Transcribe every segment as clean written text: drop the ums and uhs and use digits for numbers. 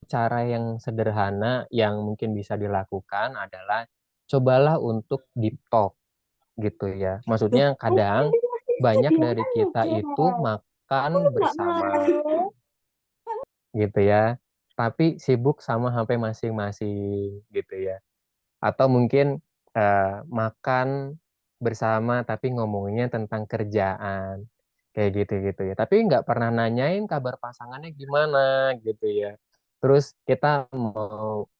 cara yang sederhana yang mungkin bisa dilakukan adalah cobalah untuk deep talk gitu ya. Maksudnya kadang banyak dari kita itu makan bersama gitu ya, tapi sibuk sama HP masing-masing gitu ya. Atau mungkin makan bersama tapi ngomongnya tentang kerjaan kayak gitu-gitu ya. Tapi nggak pernah nanyain kabar pasangannya gimana gitu ya. Terus kita mau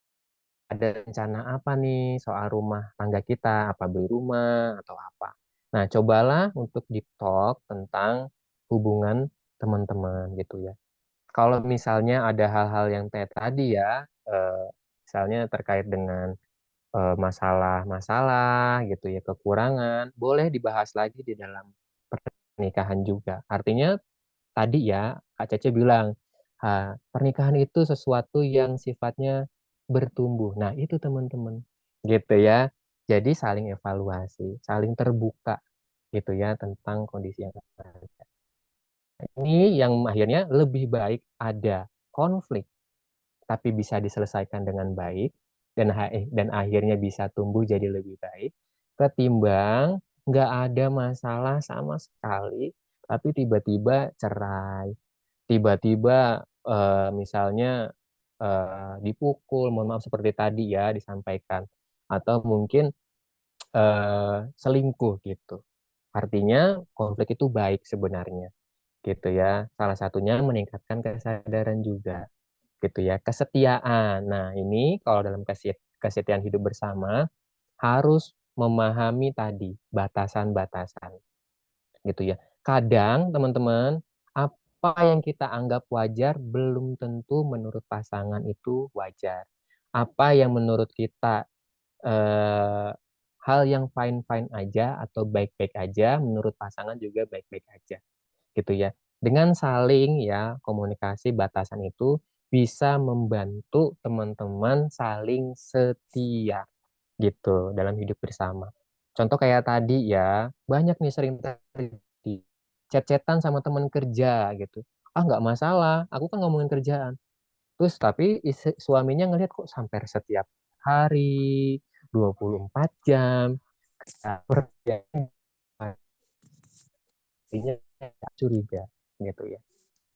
ada rencana apa nih soal rumah tangga kita, apa beli rumah atau apa. Nah, cobalah untuk deep talk tentang hubungan teman-teman gitu ya. Kalau misalnya ada hal-hal yang kayak tadi ya, misalnya terkait dengan masalah-masalah gitu ya, kekurangan, boleh dibahas lagi di dalam pernikahan juga. Artinya tadi ya, Kak Cece bilang, pernikahan itu sesuatu yang sifatnya bertumbuh. Nah, itu teman-teman, gitu ya. Jadi saling evaluasi, saling terbuka gitu ya tentang kondisi yang ada. Ini yang akhirnya lebih baik ada konflik tapi bisa diselesaikan dengan baik dan akhirnya bisa tumbuh jadi lebih baik ketimbang nggak ada masalah sama sekali tapi tiba-tiba cerai, tiba-tiba misalnya dipukul, mohon maaf seperti tadi ya disampaikan, atau mungkin selingkuh gitu. Artinya konflik itu baik sebenarnya gitu ya. Salah satunya meningkatkan kesadaran juga gitu ya. Kesetiaan. Nah, ini kalau dalam kesetiaan hidup bersama harus memahami tadi batasan-batasan gitu ya. Kadang teman-teman, apa yang kita anggap wajar belum tentu menurut pasangan itu wajar. Apa yang menurut kita eh, hal yang fine-fine aja atau baik-baik aja, menurut pasangan juga baik-baik aja gitu ya. Dengan saling ya komunikasi batasan itu bisa membantu teman-teman saling setia gitu dalam hidup bersama. Contoh kayak tadi ya, banyak nih sering terjadi chat-chatan sama teman kerja gitu. Ah nggak masalah, aku kan ngomongin kerjaan. Terus tapi suaminya ngelihat kok sampai setiap hari 24 jam kerja, artinya curiga gitu ya.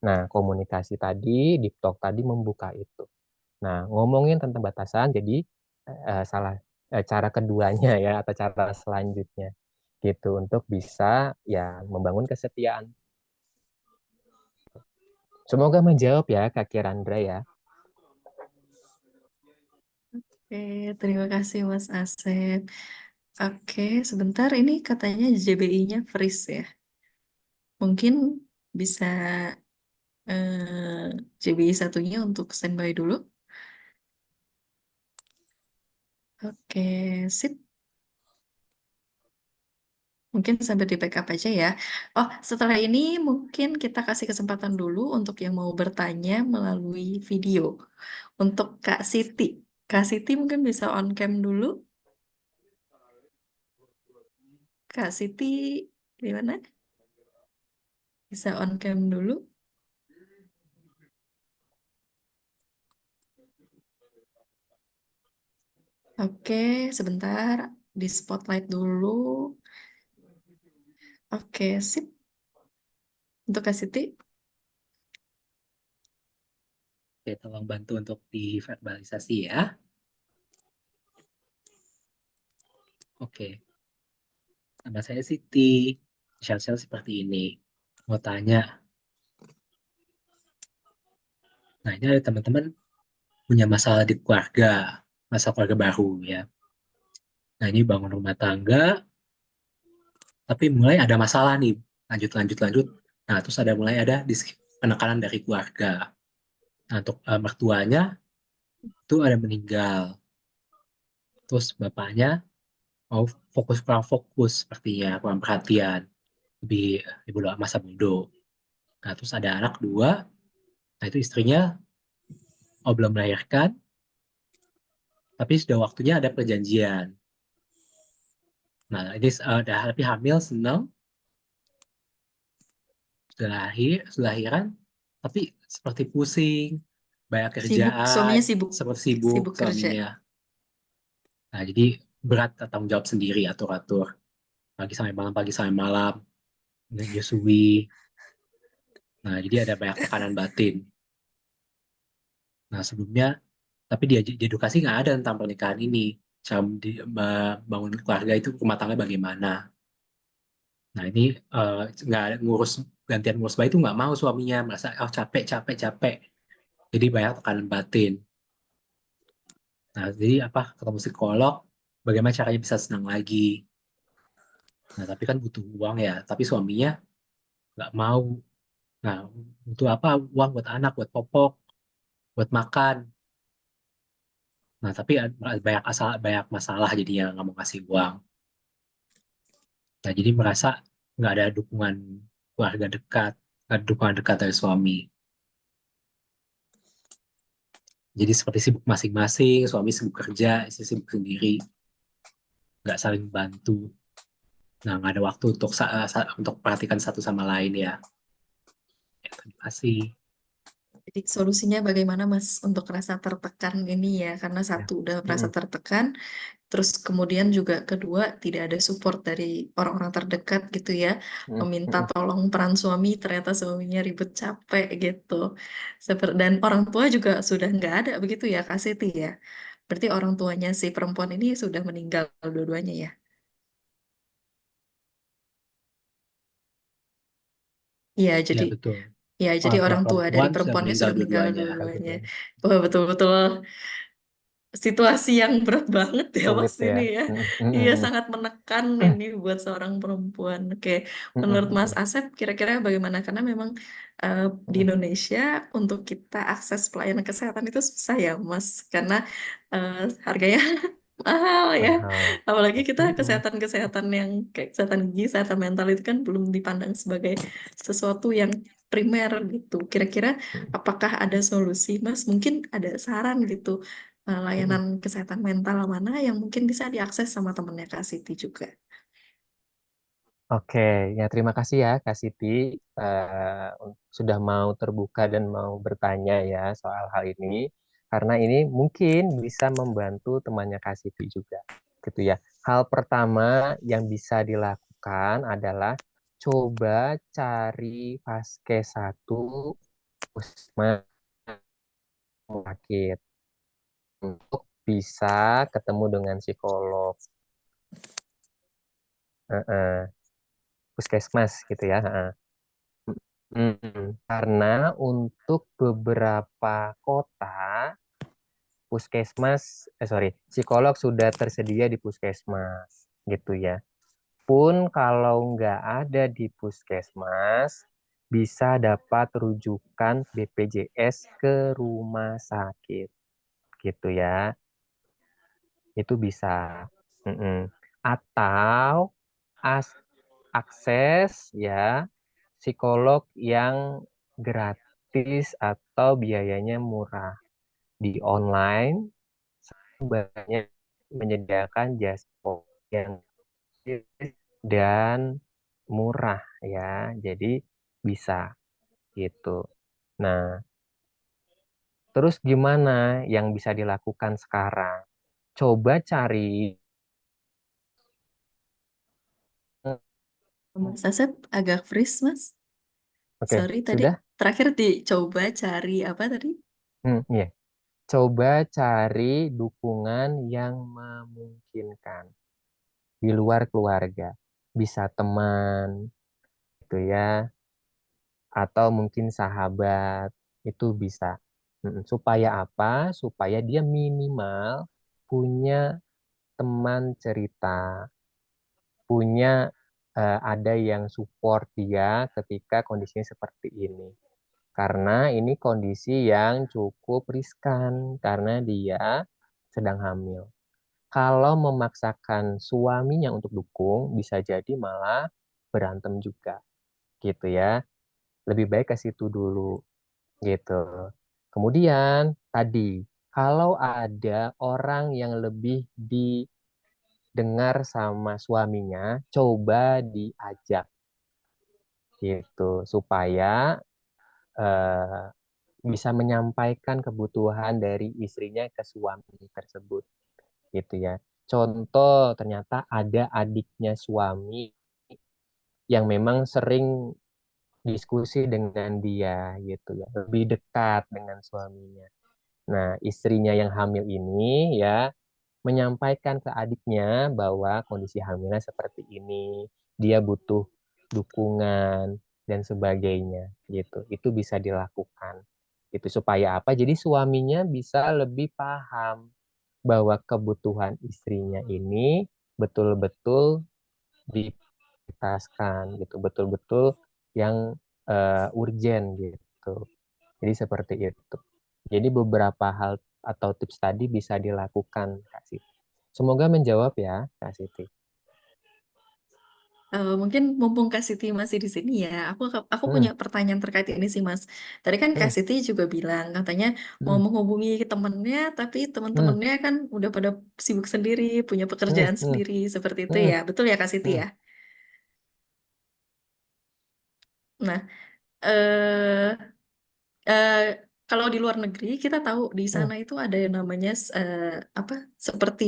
Nah, komunikasi tadi, deep talk tadi membuka itu. Nah, ngomongin tentang batasan, jadi cara keduanya ya atau cara selanjutnya gitu untuk bisa ya membangun kesetiaan. Semoga menjawab ya Kak Kirandra ya. Oke, terima kasih Mas Asep. Oke, sebentar ini katanya JBI-nya freeze ya. Mungkin bisa JBI satunya untuk standby dulu. Oke, sip. Mungkin sampai di backup aja ya. Oh, setelah ini mungkin kita kasih kesempatan dulu untuk yang mau bertanya melalui video. Untuk Kak Siti. Kak Siti mungkin bisa on cam dulu. Kak Siti, gimana? Bisa on cam dulu. Oke, sebentar. Di spotlight dulu. Oke, sip. Untuk Kak Siti. Oke, tolong bantu untuk diverbalisasi ya. Oke, nama saya Siti. Shell seperti ini. Mau tanya, nah ini ada teman-teman punya masalah di keluarga, masalah keluarga baru ya. Nah ini bangun rumah tangga, tapi mulai ada masalah nih, lanjut. Nah terus mulai ada penekanan dari keluarga. Nah untuk mertuanya itu ada meninggal. Terus bapaknya mau kurang fokus sepertinya, kurang perhatian, lebih lebih masa bodoh. Nah terus ada anak dua, nah itu istrinya belum melahirkan, tapi sudah waktunya ada perjanjian. Nah ini tapi hamil senang, sudah lahiran, tapi seperti pusing, banyak Sibuk, kerjaan, suaminya sibuk, seperti sibuk sibuk kerja. suaminya. Nah, jadi berat tanggung jawab sendiri atur-atur pagi sampai malam, menyusui. Nah, jadi ada banyak tekanan batin. Nah, sebelumnya, tapi di edukasi nggak ada tentang pernikahan ini. Cara bangun keluarga itu rumah tangga bagaimana. Nah, ini nggak ada gantian ngurus bayi itu nggak mau suaminya. Merasa, oh capek, capek, capek. Jadi banyak tekanan batin. Nah, jadi apa, ketemu psikolog, bagaimana caranya bisa senang lagi. Nah, tapi kan butuh uang ya. Tapi suaminya nggak mau. Nah, butuh apa? Uang buat anak, buat popok, buat makan. Nah, tapi banyak masalah jadinya nggak mau kasih uang. Nah, jadi merasa nggak ada dukungan keluarga dekat, nggak ada dukungan dekat dari suami. Jadi seperti sibuk masing-masing, suami sibuk kerja, istri sibuk sendiri, nggak saling bantu. Nah, nggak ada waktu untuk perhatikan satu sama lain ya. Ya, terima kasih. Jadi solusinya bagaimana Mas untuk rasa tertekan ini ya, karena Ya. satu udah merasa Mm-mm. tertekan, terus kemudian juga kedua tidak ada support dari orang-orang terdekat gitu ya, Mm-mm. meminta Mm-mm. tolong peran suami, ternyata suaminya ribet capek gitu. Dan orang tua juga sudah nggak ada begitu ya Kak Siti ya. Berarti orang tuanya si perempuan ini sudah meninggal dua-duanya ya. Iya, Ya, jadi betul. ya jadi Orang tua orang tua dari perempuan sudah perempuannya meninggal sudah meninggal dua-duanya. dua-duanya. Gitu. Wah, betul-betul situasi yang berat banget ya Sulit Mas ya. ini ya. Mm-mm. Iya Mm-mm. sangat menekan ini buat seorang perempuan. Oke, menurut Mas Mm-mm. Asep kira-kira bagaimana? Karena memang di Mm-mm. Indonesia untuk kita akses pelayanan kesehatan itu susah ya Mas. Karena eh, harganya mahal ya. Mahal. Apalagi kita Mm-mm. kesehatan-kesehatan yang kayak kesehatan gigi, kesehatan mental itu kan belum dipandang sebagai sesuatu yang primer gitu. Kira-kira apakah ada solusi Mas? Mungkin ada saran gitu Mm-mm. layanan kesehatan mental mana yang mungkin bisa diakses sama temennya Kak Siti juga. Oke, ya terima kasih ya Kak Siti sudah mau terbuka dan mau bertanya ya soal hal ini karena ini mungkin bisa membantu temannya Kak Siti juga gitu ya. Hal pertama yang bisa dilakukan adalah coba cari vaskes satu puskesmas sakit untuk bisa ketemu dengan psikolog. Heeh, puskesmas gitu ya. Heeh. Karena untuk beberapa kota, psikolog sudah tersedia di puskesmas, gitu ya. Pun kalau nggak ada di puskesmas, bisa dapat rujukan BPJS ke rumah sakit, gitu ya. Itu bisa. Mm-mm. Atau as- akses ya psikolog yang gratis atau biayanya murah di online banyak menyediakan jasa yang gratis dan murah ya jadi bisa gitu. Nah, terus gimana yang bisa dilakukan sekarang? Coba cari. Mas Asep agak freeze Mas. Oke, Sorry tadi sudah. terakhir dicoba cari apa tadi? Iya. Coba cari dukungan yang memungkinkan di luar keluarga. Bisa teman, gitu ya, atau mungkin sahabat, itu bisa. Supaya apa? Supaya dia minimal punya teman cerita, punya ada yang support dia ketika kondisinya seperti ini. Karena ini kondisi yang cukup riskan karena dia sedang hamil. Kalau memaksakan suaminya untuk dukung, bisa jadi malah berantem juga, gitu ya. Lebih baik ke situ dulu, gitu. Kemudian tadi, kalau ada orang yang lebih didengar sama suaminya, coba diajak, gitu, supaya eh, bisa menyampaikan kebutuhan dari istrinya ke suami tersebut gitu ya. Contoh, ternyata ada adiknya suami yang memang sering diskusi dengan dia gitu ya, lebih dekat dengan suaminya. Nah, istrinya yang hamil ini ya menyampaikan ke adiknya bahwa kondisi hamilnya seperti ini, dia butuh dukungan dan sebagainya gitu. Itu bisa dilakukan. Itu supaya apa? Jadi suaminya bisa lebih paham bahwa kebutuhan istrinya ini betul-betul diprioritaskan gitu, betul-betul yang urgen gitu. Jadi seperti itu. Jadi beberapa hal atau tips tadi bisa dilakukan, Kak Siti. Semoga menjawab ya, Kak Siti. Mungkin mumpung Kak Siti masih di sini ya, aku Hmm, punya pertanyaan terkait ini sih Mas. Tadi kan Kak hmm, Siti juga bilang katanya mau hmm, menghubungi temennya, tapi hmm, teman-temannya kan udah pada sibuk sendiri, punya hmm, pekerjaan hmm, sendiri, seperti itu hmm, ya. Betul ya Kak Siti hmm, ya? Nah, eh eh, kalau di luar negeri kita tahu di hmm, sana itu ada yang namanya apa seperti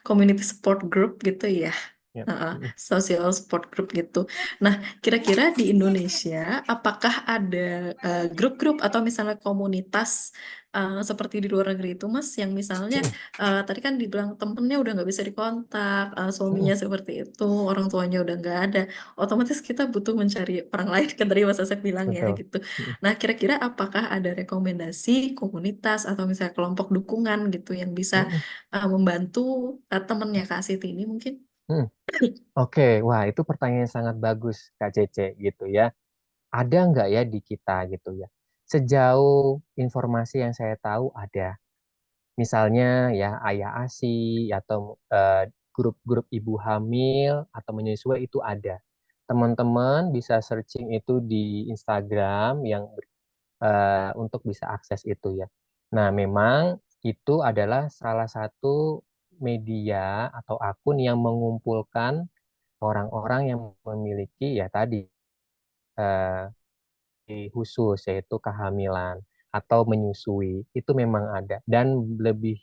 community support group gitu ya. ya, Heeh, hmm, social support group gitu. Nah, kira-kira di Indonesia apakah ada grup-grup atau misalnya komunitas seperti di luar negeri itu, Mas, yang misalnya hmm, tadi kan dibilang temennya udah nggak bisa dikontak, hmm, suaminya seperti itu, orang tuanya udah nggak ada, otomatis kita butuh mencari orang lain kan tadi Mas Asep bilang ya betul. gitu. Hmm, Nah, kira-kira apakah ada rekomendasi komunitas atau misalnya kelompok dukungan gitu yang bisa hmm, membantu temennya Kak Siti ini mungkin? hmm. Oke, wah itu pertanyaan yang sangat bagus, Kak Cece, gitu ya. Ada nggak ya di kita gitu ya? Sejauh informasi yang saya tahu ada. Misalnya ya ayah ASI atau grup-grup ibu hamil atau menyusui itu ada. Teman-teman bisa searching itu di Instagram yang untuk bisa akses itu ya. Nah, memang itu adalah salah satu media atau akun yang mengumpulkan orang-orang yang memiliki ya tadi eh, khusus yaitu kehamilan atau menyusui itu memang ada dan lebih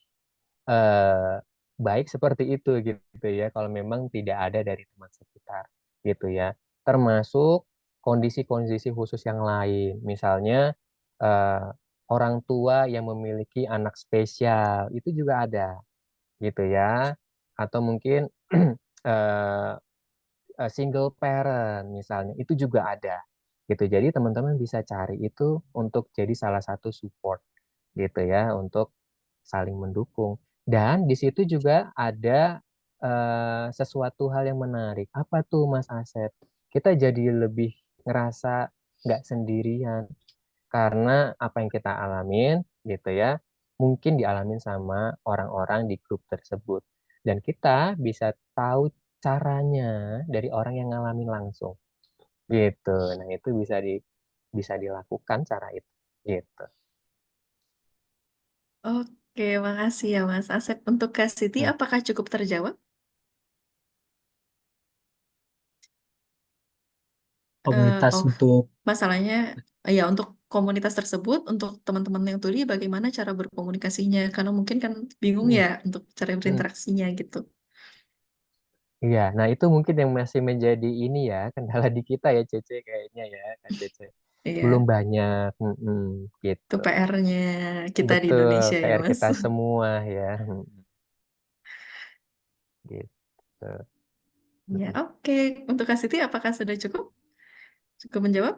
eh, baik seperti itu gitu ya kalau memang tidak ada dari teman sekitar gitu ya termasuk kondisi-kondisi khusus yang lain misalnya eh, orang tua yang memiliki anak spesial itu juga ada gitu ya atau mungkin eh, single parent misalnya itu juga ada gitu jadi teman-teman bisa cari itu untuk jadi salah satu support gitu ya untuk saling mendukung. Dan di situ juga ada sesuatu hal yang menarik. Apa tuh Mas Asep? Kita jadi lebih ngerasa nggak sendirian karena apa yang kita alamin gitu ya, mungkin dialamin sama orang-orang di grup tersebut. Dan kita bisa tahu caranya dari orang yang ngalamin langsung gitu. Nah, itu bisa dilakukan cara itu gitu. Oke, makasih ya Mas Asep. Untuk Kak Siti, Hmm. apakah cukup terjawab? Komunitas Oh, untuk masalahnya ya untuk komunitas tersebut, untuk teman-teman yang tuli, bagaimana cara berkomunikasinya? Karena mungkin kan bingung Hmm. ya untuk cara Hmm. berinteraksinya gitu. Iya, nah itu mungkin yang masih menjadi ini ya, kendala di kita ya, Cece kayaknya ya, Kak Cece. Belum Iya, banyak, itu gitu. PR-nya kita di Betul, Indonesia ya PR Mas. kita semua ya, gitu. Ya, Mm, oke. Untuk Kak Siti, apakah sudah cukup? Cukup menjawab?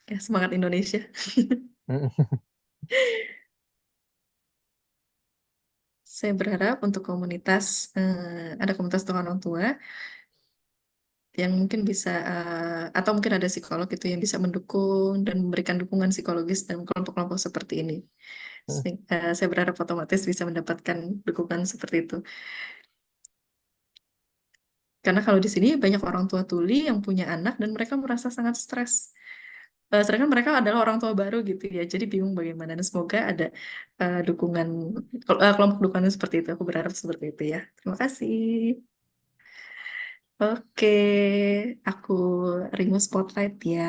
Ya, semangat Indonesia. mm, Saya berharap untuk komunitas, ada komunitas untuk orang tua yang mungkin bisa, atau mungkin ada psikolog itu yang bisa mendukung dan memberikan dukungan psikologis dalam kelompok-kelompok seperti ini. mm. Saya berharap otomatis bisa mendapatkan dukungan seperti itu. Karena kalau di sini banyak orang tua tuli yang punya anak dan mereka merasa sangat stres. Sedangkan mereka adalah orang tua baru gitu ya, jadi bingung bagaimana. Dan semoga ada dukungan, kelompok dukungan seperti itu. Aku berharap seperti itu ya. Terima kasih. Oke, aku remove spotlight ya.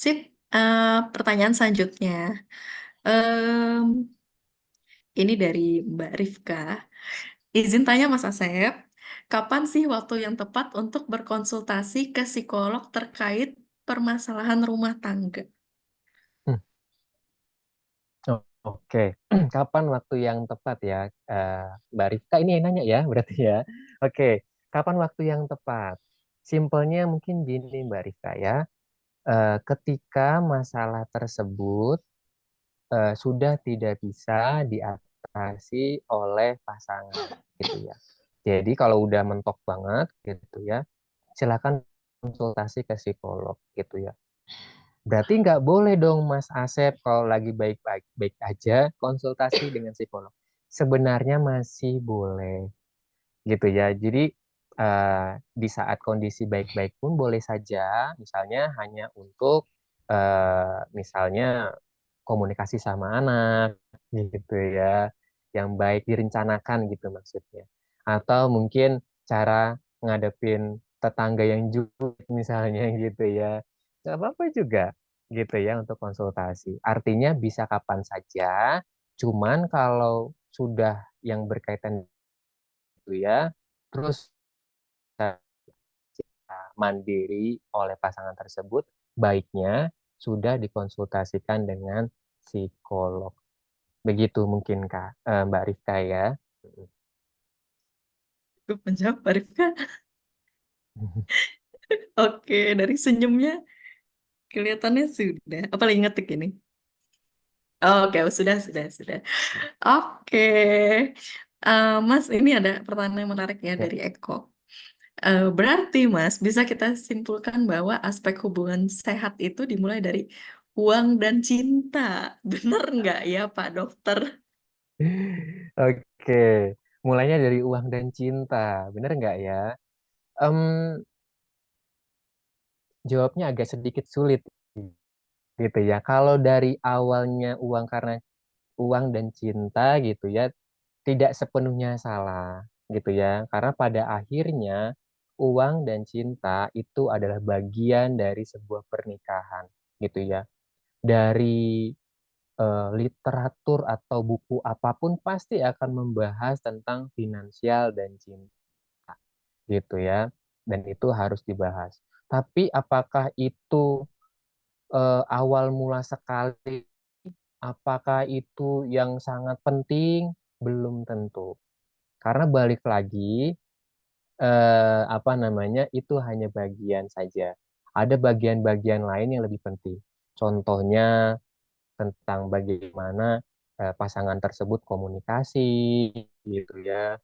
Sip. Pertanyaan selanjutnya. Em, ini dari Mbak Rifka. Izin tanya Mas Asep, kapan sih waktu yang tepat untuk berkonsultasi ke psikolog terkait permasalahan rumah tangga? Hmm, Oke, kapan waktu yang tepat ya, Mbak Rifka ini yang nanya ya, berarti ya. Oke, kapan waktu yang tepat? Simpelnya mungkin gini Mbak Rifka ya, ketika masalah tersebut sudah tidak bisa diatasi oleh pasangan, gitu ya. Jadi kalau udah mentok banget, gitu ya, silakan konsultasi ke psikolog, gitu ya. Berarti nggak boleh dong Mas Asep kalau lagi baik-baik aja konsultasi dengan psikolog. Sebenarnya masih boleh gitu ya. Jadi di saat kondisi baik-baik pun boleh saja, misalnya hanya untuk misalnya komunikasi sama anak gitu ya, yang baik direncanakan gitu maksudnya. Atau mungkin cara ngadepin tetangga yang julid misalnya gitu ya. Nggak apa-apa juga gitu ya untuk konsultasi. Artinya bisa kapan saja, cuman kalau sudah yang berkaitan itu ya, terus mandiri oleh pasangan tersebut, baiknya sudah dikonsultasikan dengan psikolog. Begitu mungkin Kak, Mbak Rifka ya. Cukup menjawab, Mbak Rifka. Oke, dari senyumnya kelihatannya sudah. Apa lagi ngetik ini? Oke, sudah. Oke. Mas, ini ada pertanyaan yang menarik ya Ya. dari Eko. Berarti, Mas, bisa kita simpulkan bahwa aspek hubungan sehat itu dimulai dari uang dan cinta. Benar nggak ya, Pak Dokter? Oke, mulainya dari uang dan cinta, bener nggak ya? Em, Jawabnya agak sedikit sulit gitu ya. Kalau dari awalnya uang karena uang dan cinta gitu ya, tidak sepenuhnya salah gitu ya. Karena pada akhirnya uang dan cinta itu adalah bagian dari sebuah pernikahan gitu ya. Dari literatur atau buku apapun pasti akan membahas tentang finansial dan cinta gitu ya. Dan itu harus dibahas. Tapi apakah itu awal mula sekali, apakah itu yang sangat penting? Belum tentu. Karena balik lagi, apa namanya, itu hanya bagian saja. Ada bagian-bagian lain yang lebih penting. Contohnya tentang bagaimana pasangan tersebut komunikasi, gitu ya.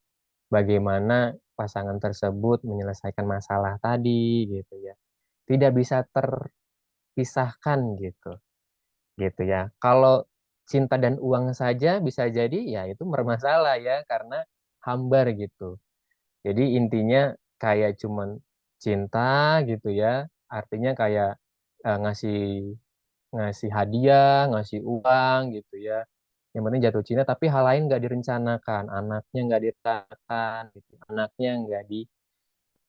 Bagaimana pasangan tersebut menyelesaikan masalah tadi, gitu ya. Tidak bisa terpisahkan gitu, gitu ya. Kalau cinta dan uang saja bisa jadi ya itu bermasalah ya karena hambar gitu. Jadi intinya kayak cuman cinta gitu ya. Artinya kayak ngasih ngasih hadiah, ngasih uang gitu ya. Yang penting jatuh cinta, tapi hal lain nggak direncanakan, anaknya nggak direncanakan, gitu. Anaknya nggak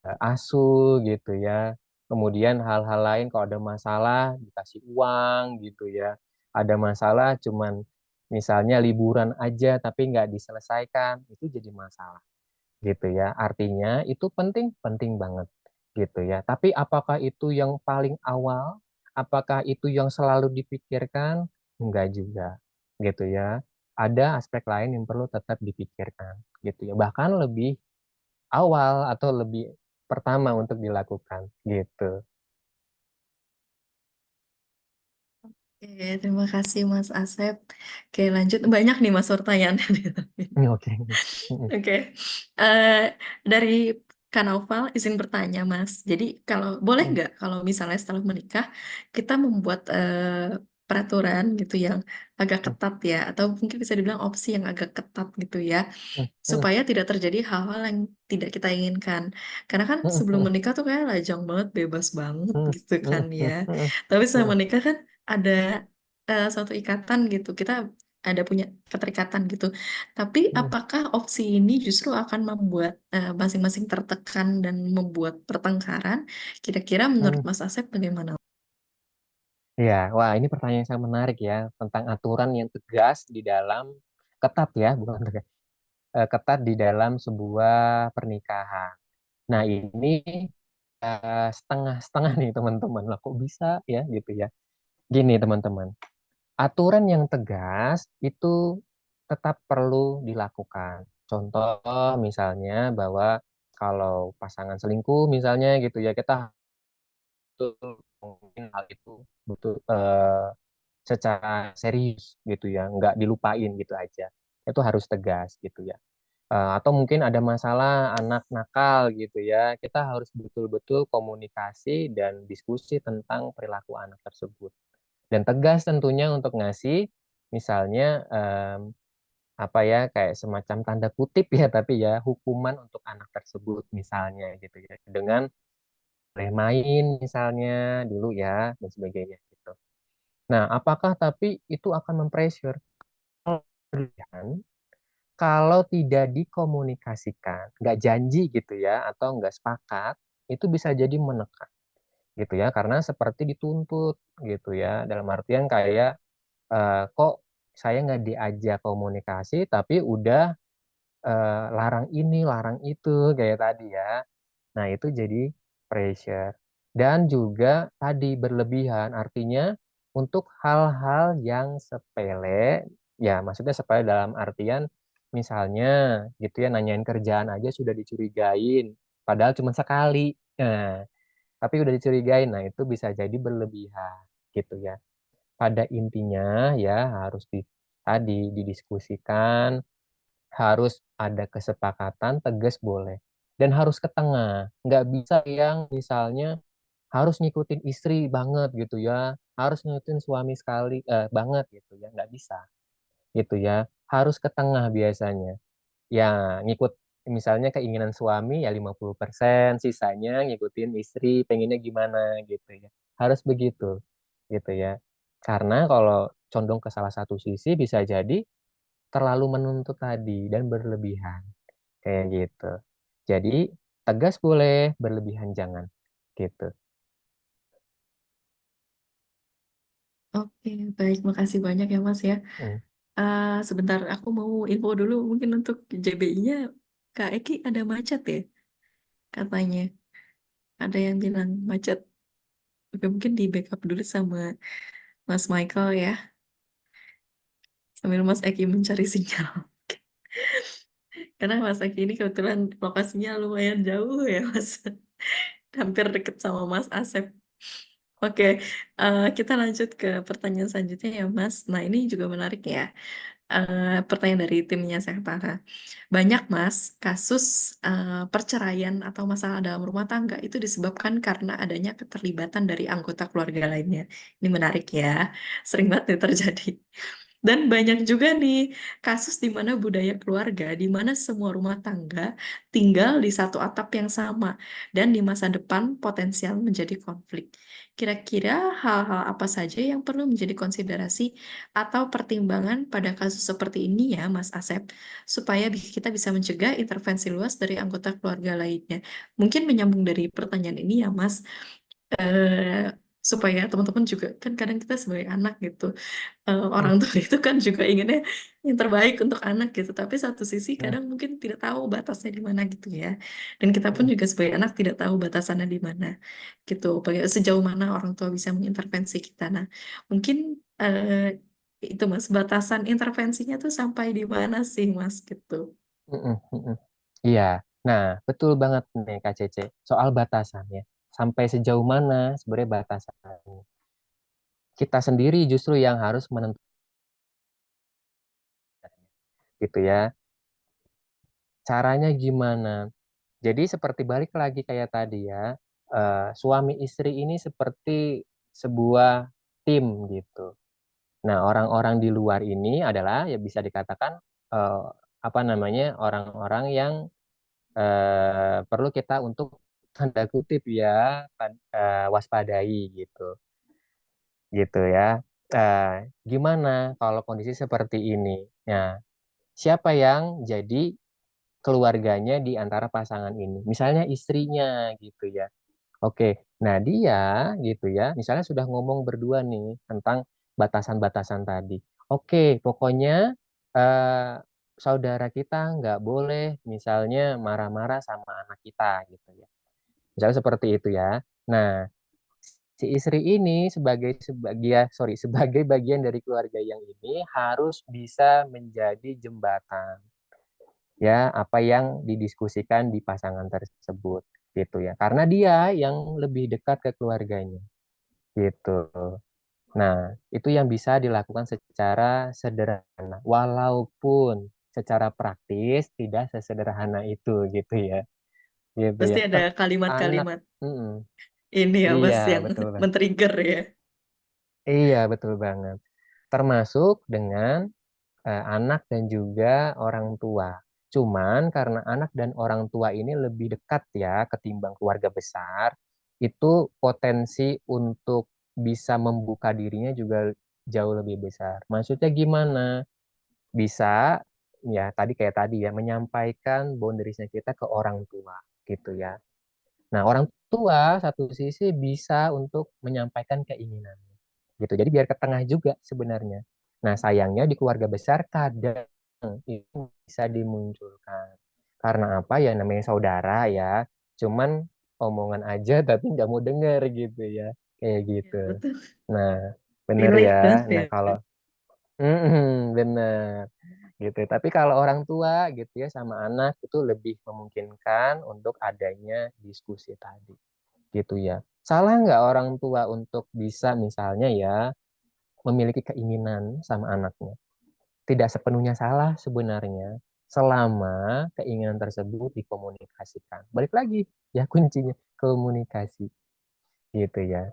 diasuh gitu ya. Kemudian hal-hal lain kalau ada masalah dikasih uang gitu ya. Ada masalah cuman misalnya liburan aja tapi nggak diselesaikan, itu jadi masalah gitu ya. Artinya itu penting, penting banget gitu ya. Tapi apakah itu yang paling awal? Apakah itu yang selalu dipikirkan? Enggak juga gitu ya. Ada aspek lain yang perlu tetap dipikirkan gitu ya. Bahkan lebih awal atau lebih pertama untuk dilakukan gitu. Oke, terima kasih Mas Asep. Oke, lanjut. Banyak nih Mas pertanyaan. Oke. Oke, Eh, dari Kanaufal izin bertanya Mas. Jadi kalau boleh nggak kalau misalnya setelah menikah kita membuat peraturan gitu yang agak ketat ya, atau mungkin bisa dibilang opsi yang agak ketat gitu ya, supaya tidak terjadi hal-hal yang tidak kita inginkan. Karena kan sebelum menikah tuh kayak lajang banget, bebas banget gitu kan ya. Tapi setelah menikah kan ada suatu ikatan gitu. Kita ada punya keterikatan gitu. Tapi apakah opsi ini justru akan membuat masing-masing tertekan dan membuat pertengkaran? Kira-kira menurut Mas Asep bagaimana? Ya, wah ini pertanyaan yang sangat menarik ya tentang aturan yang tegas di dalam ketat ya, bukan tegas, ketat di dalam sebuah pernikahan. Nah, ini setengah-setengah nih teman-teman. Lah kok bisa ya gitu ya. Gini teman-teman, aturan yang tegas itu tetap perlu dilakukan. Contoh misalnya bahwa kalau pasangan selingkuh misalnya gitu ya, kita betul mungkin hal itu betul secara serius gitu ya, nggak dilupain gitu aja. Itu harus tegas gitu ya. Atau mungkin ada masalah anak nakal gitu ya, kita harus betul-betul komunikasi dan diskusi tentang perilaku anak tersebut. Dan tegas tentunya untuk ngasih misalnya apa ya kayak semacam tanda kutip ya tapi ya hukuman untuk anak tersebut misalnya gitu ya dengan boleh main misalnya dulu ya dan sebagainya gitu. Nah, apakah tapi itu akan mempressure? Kalau tidak dikomunikasikan, nggak janji gitu ya, atau nggak sepakat, itu bisa jadi menekan gitu ya, karena seperti dituntut gitu ya, dalam artian kayak kok saya nggak diajak komunikasi, tapi udah larang ini, larang itu, kayak tadi ya. Nah, itu jadi pressure. Dan juga tadi berlebihan, artinya untuk hal-hal yang sepele, ya maksudnya sepele dalam artian misalnya gitu ya, nanyain kerjaan aja sudah dicurigain, padahal cuma sekali. Nah, tapi udah dicurigain, nah itu bisa jadi berlebihan gitu ya. Pada intinya ya harus tadi didiskusikan, harus ada kesepakatan, tegas boleh. Dan harus ke tengah. Nggak bisa yang misalnya harus ngikutin istri banget gitu ya. Harus ngikutin suami sekali banget gitu ya. Nggak bisa gitu ya. Harus ke tengah biasanya. Ya ngikut misalnya keinginan suami ya 50%, sisanya ngikutin istri pengennya gimana gitu ya. Harus begitu gitu ya. Karena kalau condong ke salah satu sisi bisa jadi terlalu menuntut tadi dan berlebihan, kayak gitu. Jadi tegas boleh, berlebihan jangan, gitu. Oke, baik. Makasih banyak ya, Mas ya. Hmm. Sebentar, aku mau info dulu mungkin untuk JBI-nya. Kak Eki ada macet ya, katanya. Ada yang bilang macet. Oke, mungkin di backup dulu sama Mas Michael ya. Sambil Mas Eki mencari sinyal. Karena Mas Eki ini kebetulan lokasinya lumayan jauh ya, Mas. Hampir deket sama Mas Asep. Oke, kita lanjut ke pertanyaan selanjutnya ya, Mas. Nah, ini juga menarik ya. Pertanyaan dari timnya Sektara. Banyak, Mas, kasus perceraian atau masalah dalam rumah tangga itu disebabkan karena adanya keterlibatan dari anggota keluarga lainnya. Ini menarik ya. Sering banget nih terjadi. Dan banyak juga nih kasus di mana budaya keluarga, di mana semua rumah tangga tinggal di satu atap yang sama, dan di masa depan potensial menjadi konflik. Kira-kira hal-hal apa saja yang perlu menjadi konsiderasi atau pertimbangan pada kasus seperti ini ya, Mas Asep, supaya kita bisa mencegah intervensi luas dari anggota keluarga lainnya. Mungkin menyambung dari pertanyaan ini ya, Mas, supaya teman-teman juga, kan kadang kita sebagai anak gitu, Hmm. orang tua itu kan juga inginnya yang terbaik untuk anak gitu, tapi satu sisi Hmm. kadang mungkin tidak tahu batasnya di mana gitu ya, dan kita pun Hmm. juga sebagai anak tidak tahu batasannya di mana gitu, sejauh mana orang tua bisa mengintervensi kita. Nah, mungkin itu Mas, batasan intervensinya tuh sampai di mana sih Mas gitu. Hmm. Hmm. Iya, nah betul banget nih Kak Cece, soal batasannya. Sampai sejauh mana sebenarnya batasannya. Kita sendiri justru yang harus menentukan gitu ya. Caranya gimana? Jadi seperti balik lagi kayak tadi ya, suami istri ini seperti sebuah tim gitu. Nah, orang-orang di luar ini adalah ya bisa dikatakan eh, apa namanya orang-orang yang perlu kita untuk tanda kutip ya waspadai gitu, gitu ya. Gimana kalau kondisi seperti ini? Nah, siapa yang jadi keluarganya di antara pasangan ini? Misalnya istrinya gitu ya. Oke, nah dia gitu ya, misalnya sudah ngomong berdua nih tentang batasan-batasan tadi. Oke, pokoknya eh, saudara kita nggak boleh misalnya marah-marah sama anak kita gitu ya. Misalnya seperti itu ya. Nah, si istri ini sebagai bagian dari keluarga yang ini harus bisa menjadi jembatan ya apa yang didiskusikan di pasangan tersebut gitu ya. Karena dia yang lebih dekat ke keluarganya gitu. Nah, itu yang bisa dilakukan secara sederhana walaupun secara praktis tidak sesederhana itu gitu ya. Gitu Pasti ya. ada Anak kalimat-kalimat mm-mm. ini ya Iya, Mas yang betul Bang. men-trigger ya. Iya, betul banget. Termasuk dengan anak dan juga orang tua. Cuman karena anak dan orang tua ini lebih dekat ya ketimbang keluarga besar, itu potensi untuk bisa membuka dirinya juga jauh lebih besar. Maksudnya gimana? Bisa ya kayak tadi ya menyampaikan boundariesnya kita ke orang tua gitu ya. Nah, orang tua satu sisi bisa untuk menyampaikan keinginan gitu. Jadi biar ke tengah juga sebenarnya. Nah, sayangnya di keluarga besar kadang itu bisa dimunculkan. Karena apa ya namanya saudara ya. Cuman omongan aja tapi nggak mau denger gitu ya. Kayak Ya, gitu. betul. Nah, bener Relate ya. banget Nah, ya. kalau bener gitu. Tapi kalau orang tua gitu ya sama anak itu lebih memungkinkan untuk adanya diskusi tadi gitu ya. Salah nggak orang tua untuk bisa misalnya ya memiliki keinginan sama anaknya. Tidak sepenuhnya salah sebenarnya selama keinginan tersebut dikomunikasikan. Balik lagi ya kuncinya komunikasi gitu ya.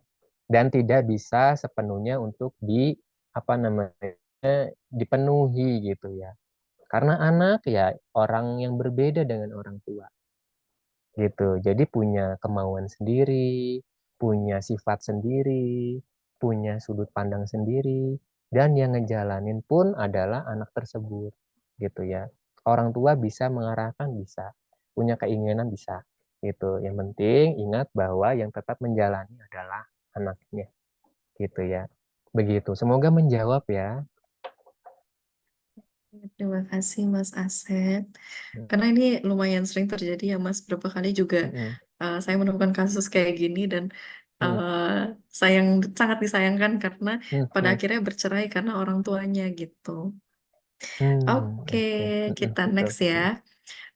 Dan tidak bisa sepenuhnya untuk di apa namanya dipenuhi gitu ya. Karena anak ya orang yang berbeda dengan orang tua gitu. Jadi punya kemauan sendiri, punya sifat sendiri, punya sudut pandang sendiri, dan yang ngejalanin pun adalah anak tersebut, gitu ya. Orang tua bisa mengarahkan, bisa, punya keinginan bisa, gitu. Yang penting ingat bahwa yang tetap menjalani adalah anaknya, gitu ya. Begitu. Semoga menjawab ya. Terima kasih Mas Asep. Karena ini lumayan sering terjadi ya Mas. Berapa kali juga Mm-mm. saya menemukan kasus kayak gini dan Mm, sayang sangat disayangkan karena mm, pada mm, akhirnya bercerai karena orang tuanya gitu. Oke, oke. Mm-mm, kita betul, next ya. betul.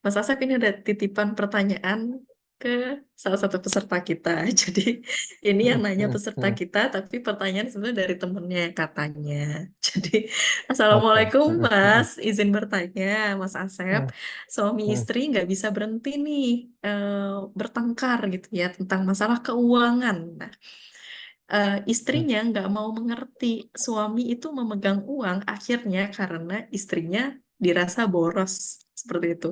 Mas Asep ini ada titipan pertanyaan ke salah satu peserta kita. Jadi ini yang Mm-mm, nanya mm-mm, peserta mm-mm. kita, tapi pertanyaan sebenarnya dari temennya katanya. Jadi Oke. Assalamualaikum Mm-mm, mm-mm, Mas, izin bertanya Mas Asep, mm-mm, suami mm-mm, istri nggak bisa berhenti nih bertengkar gitu ya tentang masalah keuangan. Nah, mm. istrinya nggak mau mengerti suami itu memegang uang akhirnya karena istrinya dirasa boros seperti itu.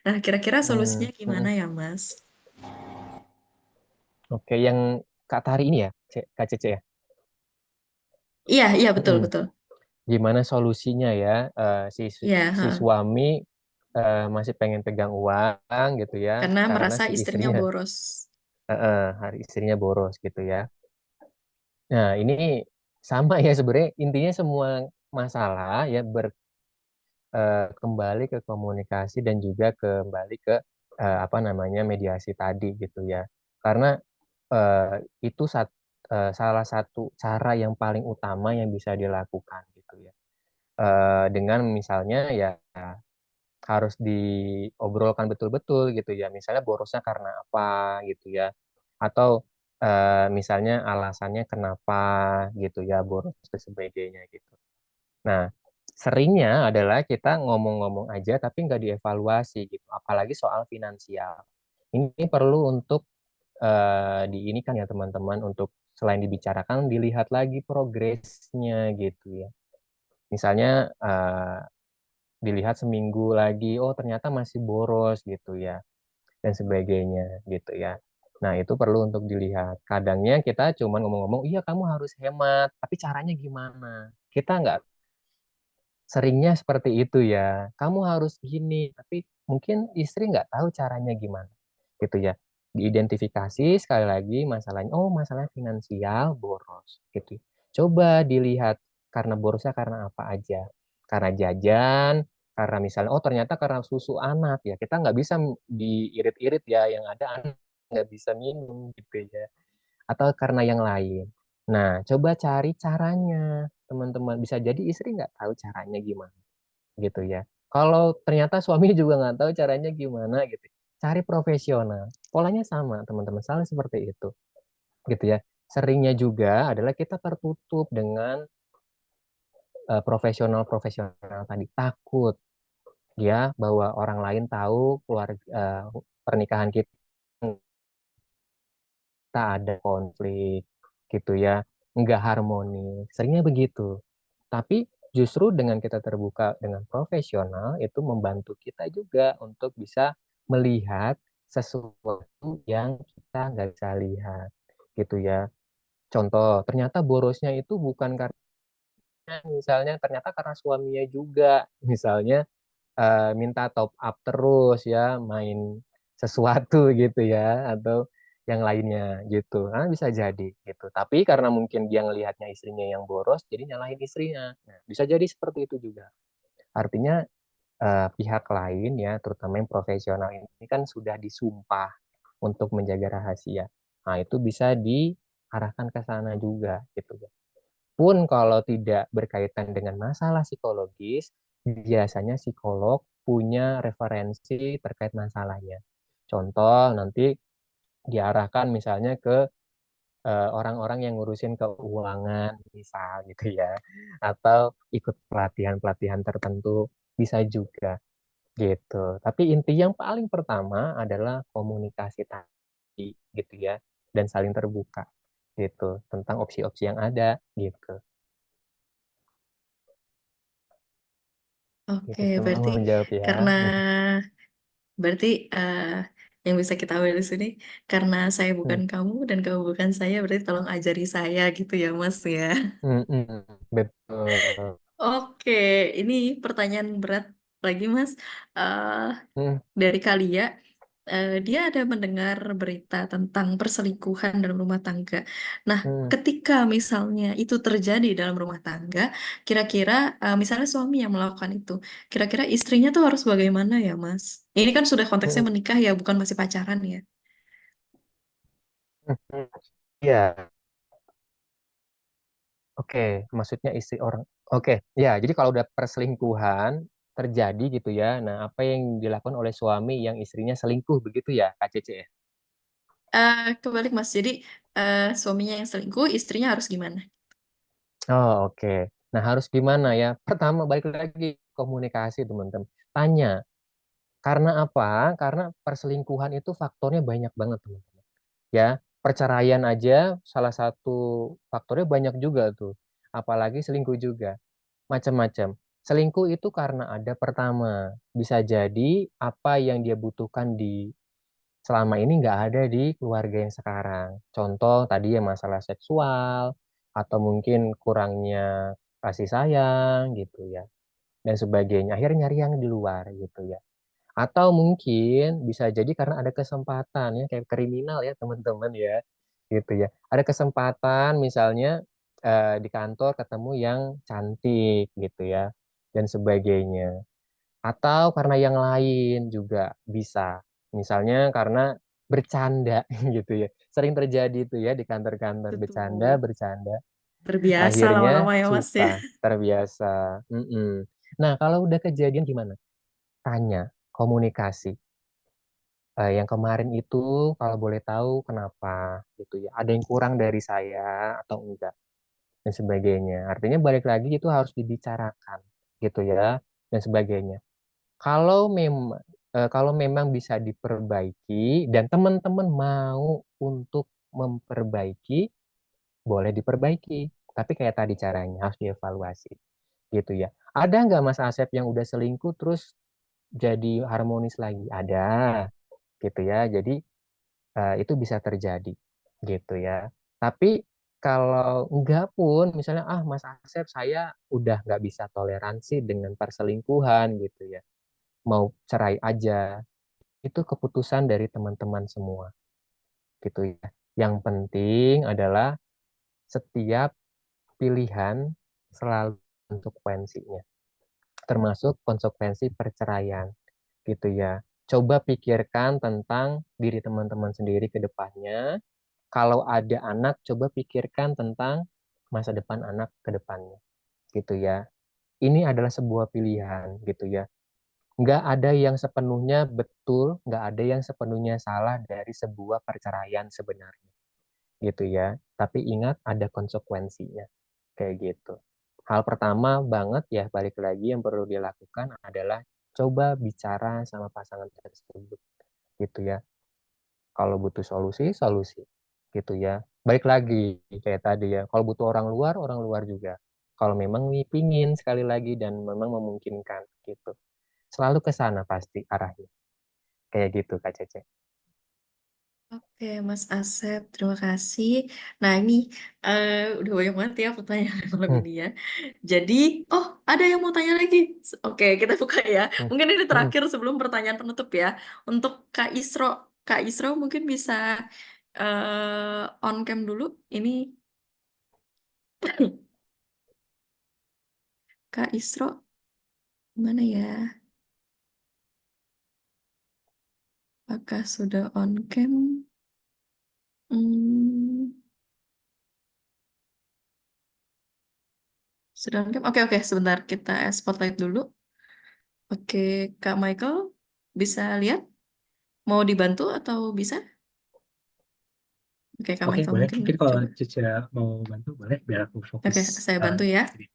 Nah, kira-kira Hmm, solusinya gimana mm. ya, Mas? Oke, yang Kak Tari ini ya, Kak Cece ya. Iya, iya betul Mm-mm. betul. Gimana solusinya ya? Iya, Si ha. suami masih pengen pegang uang gitu ya, Karena karena merasa si istrinya istrinya boros. hari istrinya boros gitu ya. Nah, ini sama ya sebenarnya intinya semua masalah ya kembali ke komunikasi dan juga kembali ke apa namanya mediasi tadi gitu ya. Karena itu salah satu cara yang paling utama yang bisa dilakukan gitu ya. Dengan misalnya ya harus diobrolkan betul-betul gitu ya. Misalnya borosnya karena apa gitu ya. Atau misalnya alasannya kenapa gitu ya boros dan sebagainya gitu. Nah, seringnya adalah kita ngomong-ngomong aja tapi nggak dievaluasi gitu. Apalagi soal finansial. Ini perlu untuk di ini kan ya teman-teman untuk selain dibicarakan dilihat lagi progresnya gitu ya. Misalnya dilihat seminggu lagi, oh ternyata masih boros gitu ya dan sebagainya gitu ya. Nah itu perlu untuk dilihat. Kadangnya kita cuma ngomong-ngomong, iya kamu harus hemat, tapi caranya gimana? Kita nggak seringnya seperti itu ya. Kamu harus gini, tapi mungkin istri nggak tahu caranya gimana gitu ya. Diidentifikasi sekali lagi masalahnya, oh masalah finansial boros gitu. Coba dilihat karena borosnya karena apa aja. Karena jajan, karena misalnya, oh ternyata karena susu anak ya, kita nggak bisa diirit-irit ya, yang ada anak nggak bisa minum gitu ya. Atau karena yang lain. Nah, coba cari caranya, teman-teman. Bisa jadi istri nggak tahu caranya gimana gitu ya. Kalau ternyata suami juga nggak tahu caranya gimana gitu, cari profesional. Polanya sama, teman-teman, salah seperti itu, gitu ya. Seringnya juga adalah kita tertutup dengan profesional-profesional tadi, takut ya bahwa orang lain tahu keluarga pernikahan kita ada konflik gitu ya, nggak harmonis. Seringnya begitu. Tapi justru dengan kita terbuka dengan profesional itu membantu kita juga untuk bisa melihat sesuatu yang kita nggak bisa lihat gitu ya. Contoh, ternyata borosnya itu bukan karena misalnya ternyata karena suaminya juga. Misalnya minta top up terus ya, main sesuatu gitu ya, atau yang lainnya gitu. Nah, bisa jadi gitu. Tapi karena mungkin dia ngelihatnya istrinya yang boros, jadi nyalahin istrinya. Nah, bisa jadi seperti itu juga. Artinya pihak lain ya, terutama yang profesional ini kan sudah disumpah untuk menjaga rahasia. Nah, itu bisa diarahkan ke sana juga gitu. Pun kalau tidak berkaitan dengan masalah psikologis, biasanya psikolog punya referensi terkait masalahnya. Contoh, nanti diarahkan misalnya ke orang-orang yang ngurusin keuangan, misal gitu ya, atau ikut pelatihan-pelatihan tertentu, bisa juga gitu. Tapi inti yang paling pertama adalah komunikasi tadi, gitu ya, dan saling terbuka gitu tentang opsi-opsi yang ada gitu. Oke, Gitu teman berarti mau menjawab ya. karena berarti yang bisa kita ambil di sini karena saya bukan Hmm, kamu dan kamu bukan saya, berarti tolong ajari saya gitu ya, Mas ya. betul. Oke, ini pertanyaan berat lagi, Mas. Eh Hmm, dari Kalia, dia ada mendengar berita tentang perselingkuhan dalam rumah tangga. Nah, hmm, ketika misalnya itu terjadi dalam rumah tangga, kira-kira misalnya suami yang melakukan itu, kira-kira istrinya tuh harus bagaimana ya, Mas? Ini kan sudah konteksnya hmm, menikah ya, bukan masih pacaran ya. hmm. Iya, oke. Maksudnya istri orang. Oke, ya. Jadi kalau udah perselingkuhan terjadi gitu ya. Nah, apa yang dilakukan oleh suami yang istrinya selingkuh begitu ya, Kak Cece ya? Kebalik, Mas. Jadi suaminya yang selingkuh, istrinya harus gimana? Oh, oke. Nah, harus gimana ya? Pertama, balik lagi komunikasi, teman-teman. Tanya, karena apa? Karena perselingkuhan itu faktornya banyak banget, teman-teman. Ya, perceraian aja salah satu faktornya banyak juga tuh. Apalagi selingkuh juga. Macam-macam. Selingkuh itu karena ada pertama, bisa jadi apa yang dia butuhkan di selama ini nggak ada di keluarga yang sekarang. Contoh tadi ya masalah seksual, atau mungkin kurangnya kasih sayang gitu ya, dan sebagainya. Akhirnya nyari yang di luar gitu ya. Atau mungkin bisa jadi karena ada kesempatan ya, kayak kriminal ya teman-teman ya, gitu ya. Ada kesempatan misalnya di kantor ketemu yang cantik gitu ya, dan sebagainya. Atau karena yang lain juga bisa. Misalnya karena bercanda gitu ya. Sering terjadi itu ya di kantor-kantor, bercanda, Betul. bercanda. Terbiasa Akhirnya lama-lama ya, Mas ya. suka, terbiasa. Mm-mm. Nah, kalau udah kejadian gimana? Tanya, komunikasi. Yang kemarin itu kalau boleh tahu kenapa gitu ya. Ada yang kurang dari saya atau enggak dan sebagainya. Artinya balik lagi itu harus dibicarakan gitu ya dan sebagainya. Kalau memang bisa diperbaiki dan teman-teman mau untuk memperbaiki, boleh diperbaiki. Tapi kayak tadi caranya harus dievaluasi gitu ya. Ada nggak Mas Asep yang udah selingkuh terus jadi harmonis lagi? Ada gitu ya. Jadi itu bisa terjadi gitu ya. Tapi kalau enggak pun, misalnya Mas Asep saya udah nggak bisa toleransi dengan perselingkuhan gitu ya, mau cerai aja, itu keputusan dari teman-teman semua. gitu ya. Yang penting adalah setiap pilihan selalu konsekuensinya, termasuk konsekuensi perceraian gitu ya. Coba pikirkan tentang diri teman-teman sendiri ke depannya. Kalau ada anak, coba pikirkan tentang masa depan anak ke depannya gitu ya. Ini adalah sebuah pilihan gitu ya. Nggak ada yang sepenuhnya betul, nggak ada yang sepenuhnya salah dari sebuah perceraian sebenarnya gitu ya. Tapi ingat ada konsekuensinya kayak gitu. Hal pertama banget ya balik lagi yang perlu dilakukan adalah coba bicara sama pasangan tersebut gitu ya. Kalau butuh solusi, solusi gitu ya. Balik lagi kayak tadi ya. Kalau butuh orang luar juga. Kalau memang pingin sekali lagi dan memang memungkinkan gitu. Selalu ke sana pasti arahnya. Kayak gitu Kak Cece. Oke, Mas Asep, terima kasih. Nah, ini udah banyak banget ya pertanyaan malam Hmm, ini ya. Jadi, oh, ada yang mau tanya lagi. Oke, kita buka ya. hmm, Mungkin ini hmm. terakhir sebelum pertanyaan penutup ya. Untuk Kak Isro, Kak Isro mungkin bisa on cam dulu. Ini Kak Isro, mana ya? Apakah sudah on cam? Hmm, sudah on cam? Oke, oke, sebentar. Kita spotlight dulu. Oke, Kak Michael, bisa lihat? Mau dibantu atau bisa? Oke, Kak Oke, Michael boleh. mungkin Mungkin kalau coba. Cica mau bantu, boleh biar aku fokus. Oke, saya bantu ya. Ini.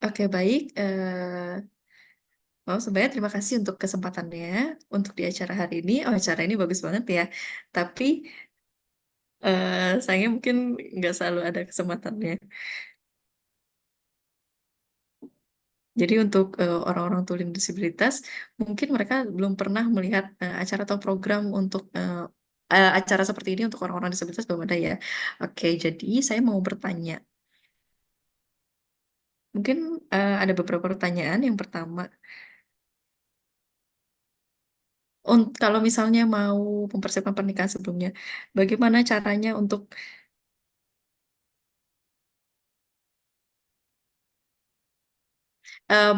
Oke, baik. Sebenarnya terima kasih untuk kesempatannya untuk di acara hari ini. Oh, acara ini bagus banget ya. Tapi sayangnya mungkin nggak selalu ada kesempatannya. Jadi untuk orang-orang tuli disabilitas, mungkin mereka belum pernah melihat acara atau program untuk acara seperti ini untuk orang-orang disabilitas belum ada ya. Oke, jadi saya mau bertanya. Mungkin ada beberapa pertanyaan. Yang pertama, kalau misalnya mau mempersiapkan pernikahan sebelumnya, bagaimana caranya untuk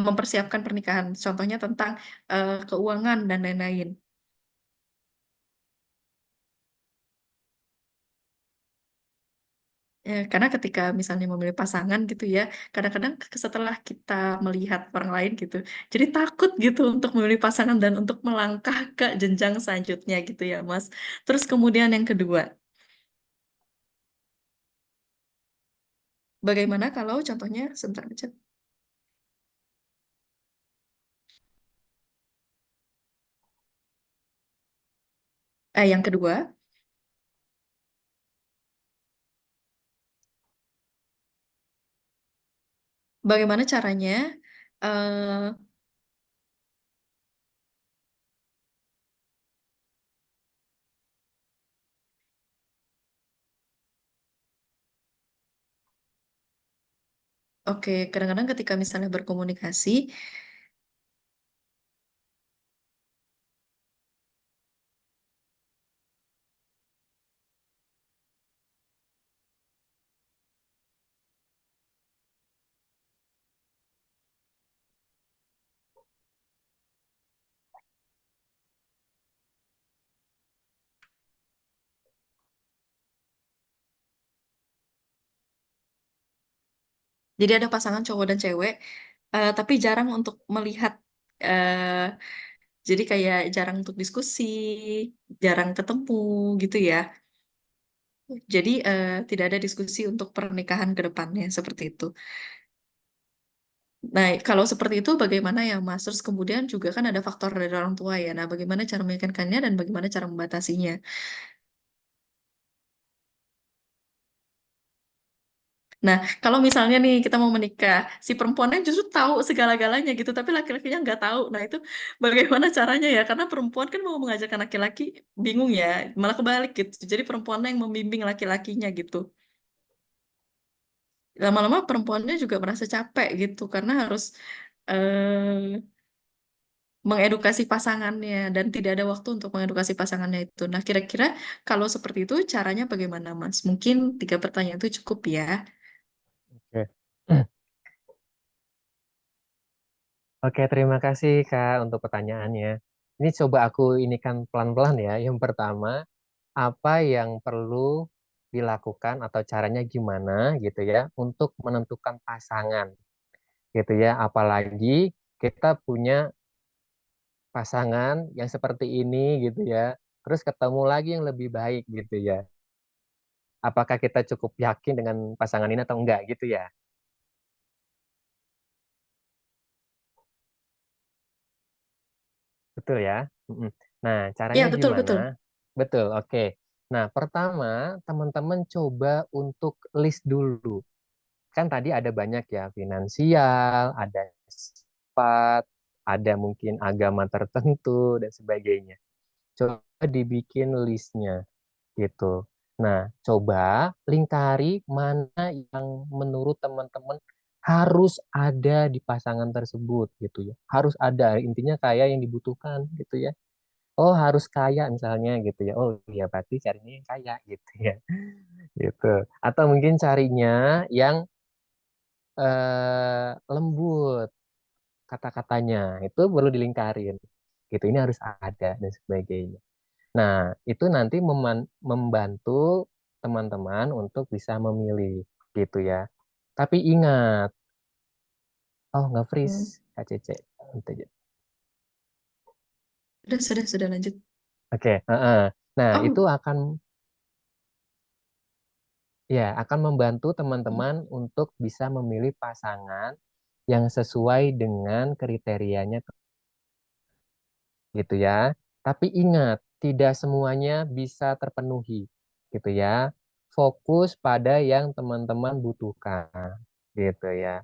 mempersiapkan pernikahan? Contohnya tentang keuangan dan lain-lain. Karena ketika misalnya memilih pasangan gitu ya, kadang-kadang setelah kita melihat orang lain gitu, jadi takut gitu untuk memilih pasangan dan untuk melangkah ke jenjang selanjutnya gitu ya, Mas. Terus kemudian yang kedua, bagaimana kalau contohnya sebentar aja. Yang kedua, bagaimana caranya eh oke, kadang-kadang ketika misalnya berkomunikasi, jadi ada pasangan cowok dan cewek, tapi jarang untuk melihat, eh jadi kayak jarang untuk diskusi, jarang ketemu gitu ya. Jadi tidak ada diskusi untuk pernikahan ke depannya seperti itu. Nah, kalau seperti itu bagaimana ya Mas? Terus kemudian juga kan ada faktor dari orang tua ya. Nah, bagaimana cara meyakinkannya dan bagaimana cara membatasinya? Nah, kalau misalnya nih kita mau menikah, si perempuannya justru tahu segala-galanya gitu, tapi laki-lakinya nggak tahu. Nah, itu bagaimana caranya ya? Karena perempuan kan mau mengajarkan laki-laki bingung ya, malah kebalik gitu. Jadi perempuannya yang membimbing laki-lakinya gitu. Lama-lama perempuannya juga merasa capek gitu, karena harus eh mengedukasi pasangannya dan tidak ada waktu untuk mengedukasi pasangannya itu. Nah, kira-kira kalau seperti itu caranya bagaimana, Mas? Mungkin 3 pertanyaan itu cukup ya. Oke. Oke, terima kasih Kak untuk pertanyaannya. Ini coba aku inikan pelan-pelan ya. Yang pertama, apa yang perlu dilakukan atau caranya gimana gitu ya untuk menentukan pasangan gitu ya. Apalagi kita punya pasangan yang seperti ini gitu ya. Terus ketemu lagi yang lebih baik gitu ya. Apakah kita cukup yakin dengan pasangan ini atau enggak gitu ya? Betul ya? Mm-mm. Nah, Iya, caranya betul, betul. gimana? Betul, oke. Nah, pertama, teman-teman coba untuk list dulu. Kan tadi ada banyak ya, finansial, ada sifat, ada mungkin agama tertentu, dan sebagainya. Coba dibikin listnya gitu. Nah, coba lingkari mana yang menurut teman-teman harus ada di pasangan tersebut gitu ya. Harus ada, intinya kayak yang dibutuhkan gitu ya. Oh, harus kaya misalnya gitu ya. Oh, iya berarti carinya yang kaya gitu ya. Gitu. Atau mungkin carinya yang lembut kata-katanya. Itu perlu dilingkarin. Gitu. Ini harus ada dan sebagainya. Nah, itu nanti membantu teman-teman untuk bisa memilih gitu ya. Tapi ingat, oh nggak freeze Hmm. Kak Cece. Sudah lanjut. Oke, heeh. Nah, itu Oh, akan membantu teman-teman untuk bisa memilih pasangan yang sesuai dengan kriterianya gitu ya. Tapi ingat, tidak semuanya bisa terpenuhi gitu ya. Fokus pada yang teman-teman butuhkan gitu ya.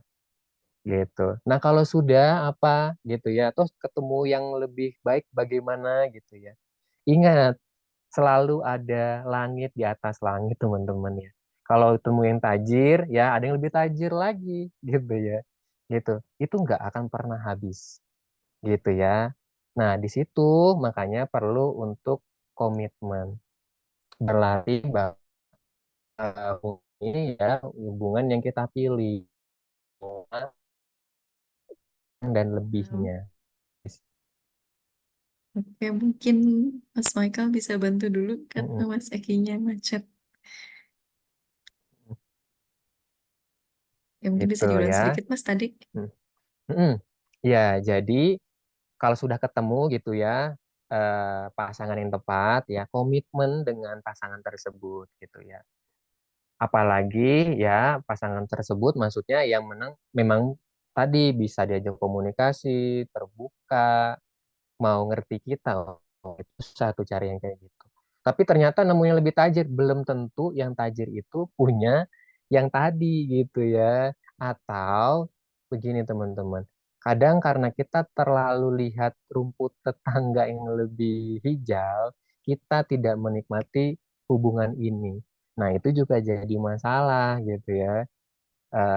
Gitu. Nah, kalau sudah apa gitu ya, terus ketemu yang lebih baik bagaimana gitu ya. Ingat, selalu ada langit di atas langit teman-teman ya. Kalau temu yang tajir, ya ada yang lebih tajir lagi gitu ya. Gitu. Itu nggak akan pernah habis gitu ya. Nah, di situ makanya perlu untuk komitmen berlatih bahwa ini ya hubungan yang kita pilih dan hmm. lebihnya. Oke, mungkin Mas Michael bisa bantu dulu karena Mm-mm. Mas Eki-nya macet. Ya, mungkin Gitu bisa diulang ya. sedikit, Mas, tadi. Mm-mm. Ya, jadi kalau sudah ketemu gitu ya pasangan yang tepat ya komitmen dengan pasangan tersebut gitu ya. Apalagi ya pasangan tersebut maksudnya yang menang memang tadi bisa diajak komunikasi, terbuka, mau ngerti kita. Oh, itu satu cara yang kayak gitu. Tapi ternyata nemu yang lebih tajir, belum tentu yang tajir itu punya yang tadi gitu ya. Atau begini teman-teman, kadang karena kita terlalu lihat rumput tetangga yang lebih hijau, kita tidak menikmati hubungan ini. Nah, itu juga jadi masalah gitu ya.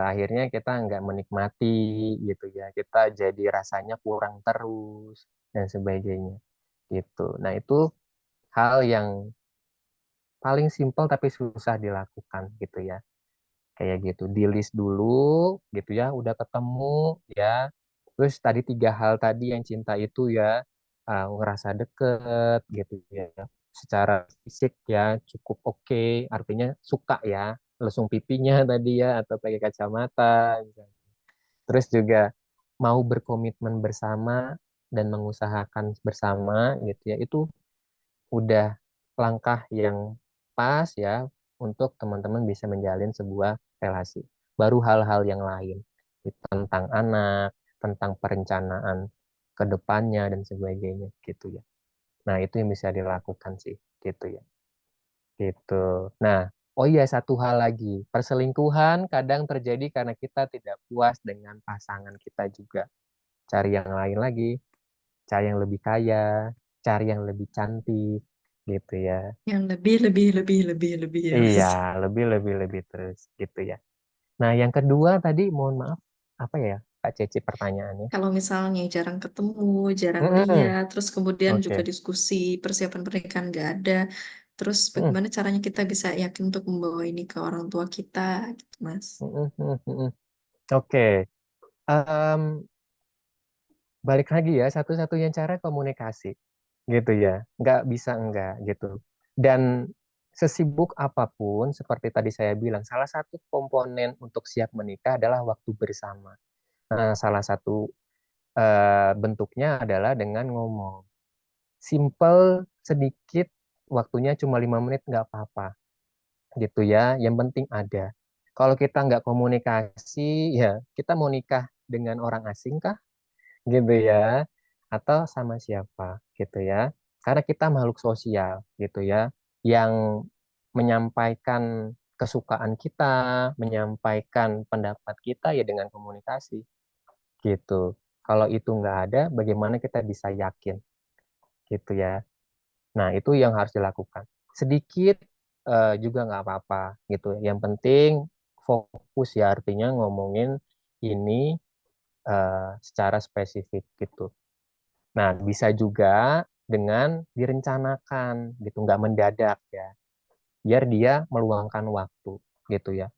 Akhirnya kita nggak menikmati gitu ya. Kita jadi rasanya kurang terus dan sebagainya gitu. Nah, itu hal yang paling simpel tapi susah dilakukan gitu ya. Kayak gitu, di list dulu gitu ya, udah ketemu ya. Terus tadi 3 hal tadi yang cinta itu ya, ngerasa deket gitu ya. Secara fisik ya cukup oke, artinya suka ya, lesung pipinya tadi ya, atau pakai kacamata. Misalnya. Terus juga mau berkomitmen bersama dan mengusahakan bersama gitu ya, itu udah langkah yang pas ya untuk teman-teman bisa menjalin sebuah relasi. Baru hal-hal yang lain tentang anak, tentang perencanaan ke depannya dan sebagainya gitu ya. Nah, itu yang bisa dilakukan sih gitu ya. Gitu. Nah, oh iya satu hal lagi, perselingkuhan kadang terjadi karena kita tidak puas dengan pasangan kita juga. Cari yang lain lagi, cari yang lebih kaya, cari yang lebih cantik gitu ya. Yang lebih ya, Iya, Mas. lebih terus gitu ya. Nah, yang kedua tadi mohon maaf apa ya? Kak Ceci pertanyaannya. Kalau misalnya jarang ketemu, jarang Mm-mm. lihat, terus kemudian juga Oke. diskusi persiapan pernikahan nggak ada, terus Mm-mm. bagaimana caranya kita bisa yakin untuk membawa ini ke orang tua kita, gitu, Mas? Mm-mm. Mm-mm. Oke. Em, Balik lagi ya, satu-satunya cara komunikasi, gitu ya. Nggak bisa enggak, gitu. Dan sesibuk apapun, seperti tadi saya bilang, salah satu komponen untuk siap menikah adalah waktu bersama. Nah, salah satu bentuknya adalah dengan ngomong. Simple, sedikit, waktunya cuma 5 menit, nggak apa-apa, gitu ya. Yang penting ada. Kalau kita nggak komunikasi, ya kita mau nikah dengan orang asing kah? Gitu ya, atau sama siapa gitu ya, karena kita makhluk sosial gitu ya, yang menyampaikan kesukaan kita, menyampaikan pendapat kita ya dengan komunikasi gitu. Kalau itu nggak ada, bagaimana kita bisa yakin gitu ya. Nah, itu yang harus dilakukan. Sedikit juga nggak apa-apa gitu. Yang penting fokus ya, artinya ngomongin ini secara spesifik gitu. Nah, bisa juga dengan direncanakan gitu, nggak mendadak ya, biar dia meluangkan waktu gitu ya.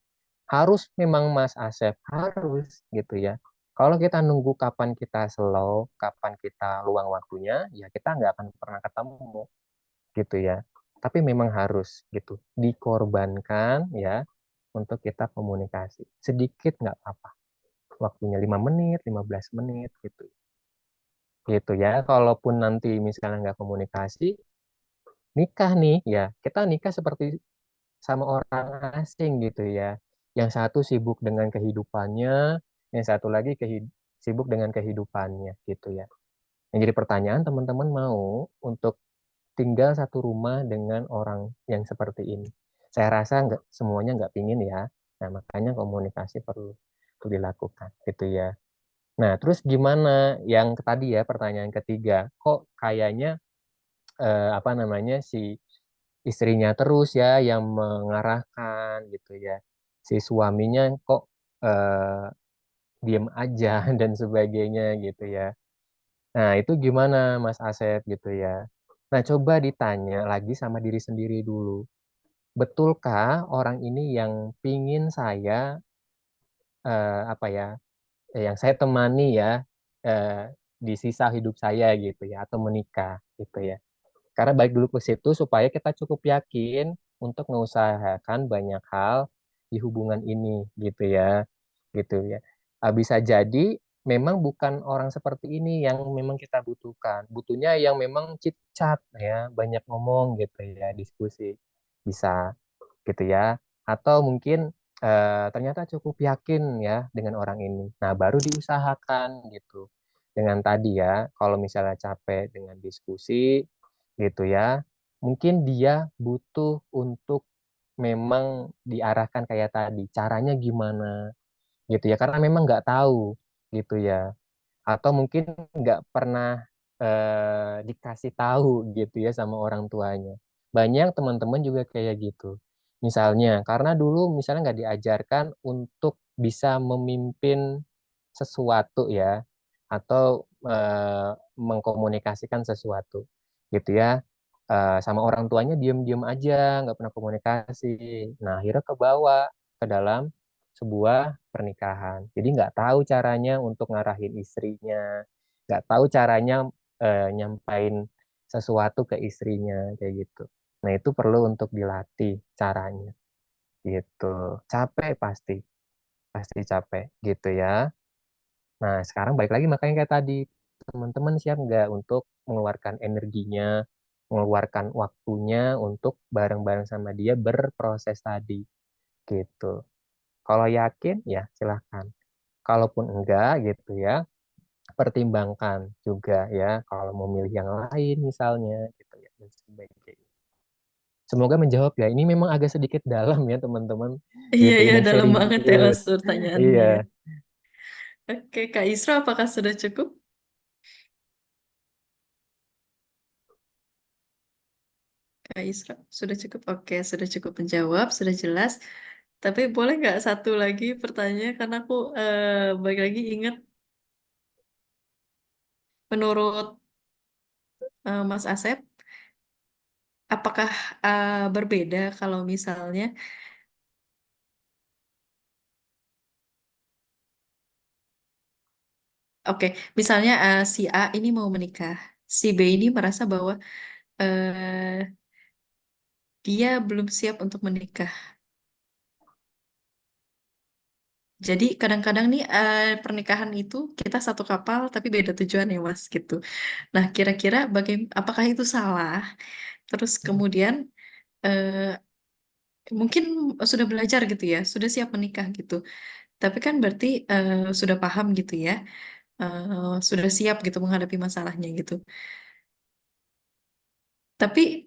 Harus memang Mas Asep harus gitu ya. Kalau kita nunggu kapan kita slow, kapan kita luang waktunya, ya kita nggak akan pernah ketemu gitu ya. Tapi memang harus gitu, dikorbankan ya untuk kita komunikasi. Sedikit nggak apa-apa, waktunya 5 menit, 15 menit gitu. Gitu ya. Kalaupun nanti misalnya nggak komunikasi, nikah nih, ya kita nikah seperti sama orang asing gitu ya. Yang satu sibuk dengan kehidupannya, yang satu lagi sibuk dengan kehidupannya gitu ya. Yang jadi pertanyaan, teman-teman mau untuk tinggal satu rumah dengan orang yang seperti ini? Saya rasa nggak semuanya nggak pingin ya. Nah, makanya komunikasi perlu dilakukan gitu ya. Nah, terus gimana yang tadi ya, pertanyaan ketiga, kok kayaknya apa namanya, si istrinya terus ya yang mengarahkan gitu ya, si suaminya kok eh, diem aja dan sebagainya gitu ya. Nah, itu gimana Mas Asep gitu ya. Nah, coba ditanya lagi sama diri sendiri dulu. Betulkah orang ini yang pingin saya apa ya, yang saya temani ya di sisa hidup saya gitu ya, atau menikah gitu ya. Karena baik dulu ke situ supaya kita cukup yakin untuk mengusahakan banyak hal di hubungan ini gitu ya. Gitu ya. Bisa jadi memang bukan orang seperti ini yang memang kita butuhkan. Butuhnya yang memang chit chat ya, banyak ngomong gitu ya, diskusi. Bisa gitu ya. Atau mungkin ternyata cukup yakin ya dengan orang ini. Nah, baru diusahakan gitu. Dengan tadi ya, kalau misalnya capek dengan diskusi gitu ya, mungkin dia butuh untuk memang diarahkan kayak tadi. Caranya gimana gitu ya, karena memang nggak tahu gitu ya, atau mungkin nggak pernah dikasih tahu gitu ya sama orang tuanya. Banyak teman-teman juga kayak gitu. Misalnya, karena dulu misalnya nggak diajarkan untuk bisa memimpin sesuatu ya, atau mengkomunikasikan sesuatu gitu ya. Sama orang tuanya diem-diem aja, nggak pernah komunikasi. Nah, akhirnya kebawa ke dalam sebuah pernikahan. Jadi nggak tahu caranya untuk ngarahin istrinya, nggak tahu caranya nyampain sesuatu ke istrinya kayak gitu. Nah, itu perlu untuk dilatih caranya gitu. Capek pasti, pasti capek gitu ya. Nah, sekarang balik lagi makanya kayak tadi, teman-teman siap nggak untuk mengeluarkan energinya, mengeluarkan waktunya untuk bareng-bareng sama dia berproses tadi gitu. Kalau yakin ya silahkan. Kalaupun enggak gitu ya, pertimbangkan juga ya kalau mau milih yang lain misalnya gitu ya dan sebagainya. Semoga menjawab ya. Ini memang agak sedikit dalam ya teman-teman Iya, gitu iya, ya, dalam banget ya Mas serius. pertanyaannya. Iya. Oke, Kak Isra, apakah sudah cukup? Kak Isra, sudah cukup? Oke, sudah cukup menjawab, sudah jelas. Tapi boleh nggak satu lagi pertanyaan, karena aku balik lagi ingat menurut Mas Asep, apakah berbeda kalau misalnya, oke, misalnya si A ini mau menikah, si B ini merasa bahwa eh, dia belum siap untuk menikah. Jadi kadang-kadang nih pernikahan itu kita satu kapal tapi beda tujuan ya Mas gitu. Nah kira-kira apakah itu salah? Terus kemudian eh, mungkin sudah belajar gitu ya, sudah siap menikah gitu. Tapi kan berarti sudah paham gitu ya, sudah siap gitu menghadapi masalahnya gitu. Tapi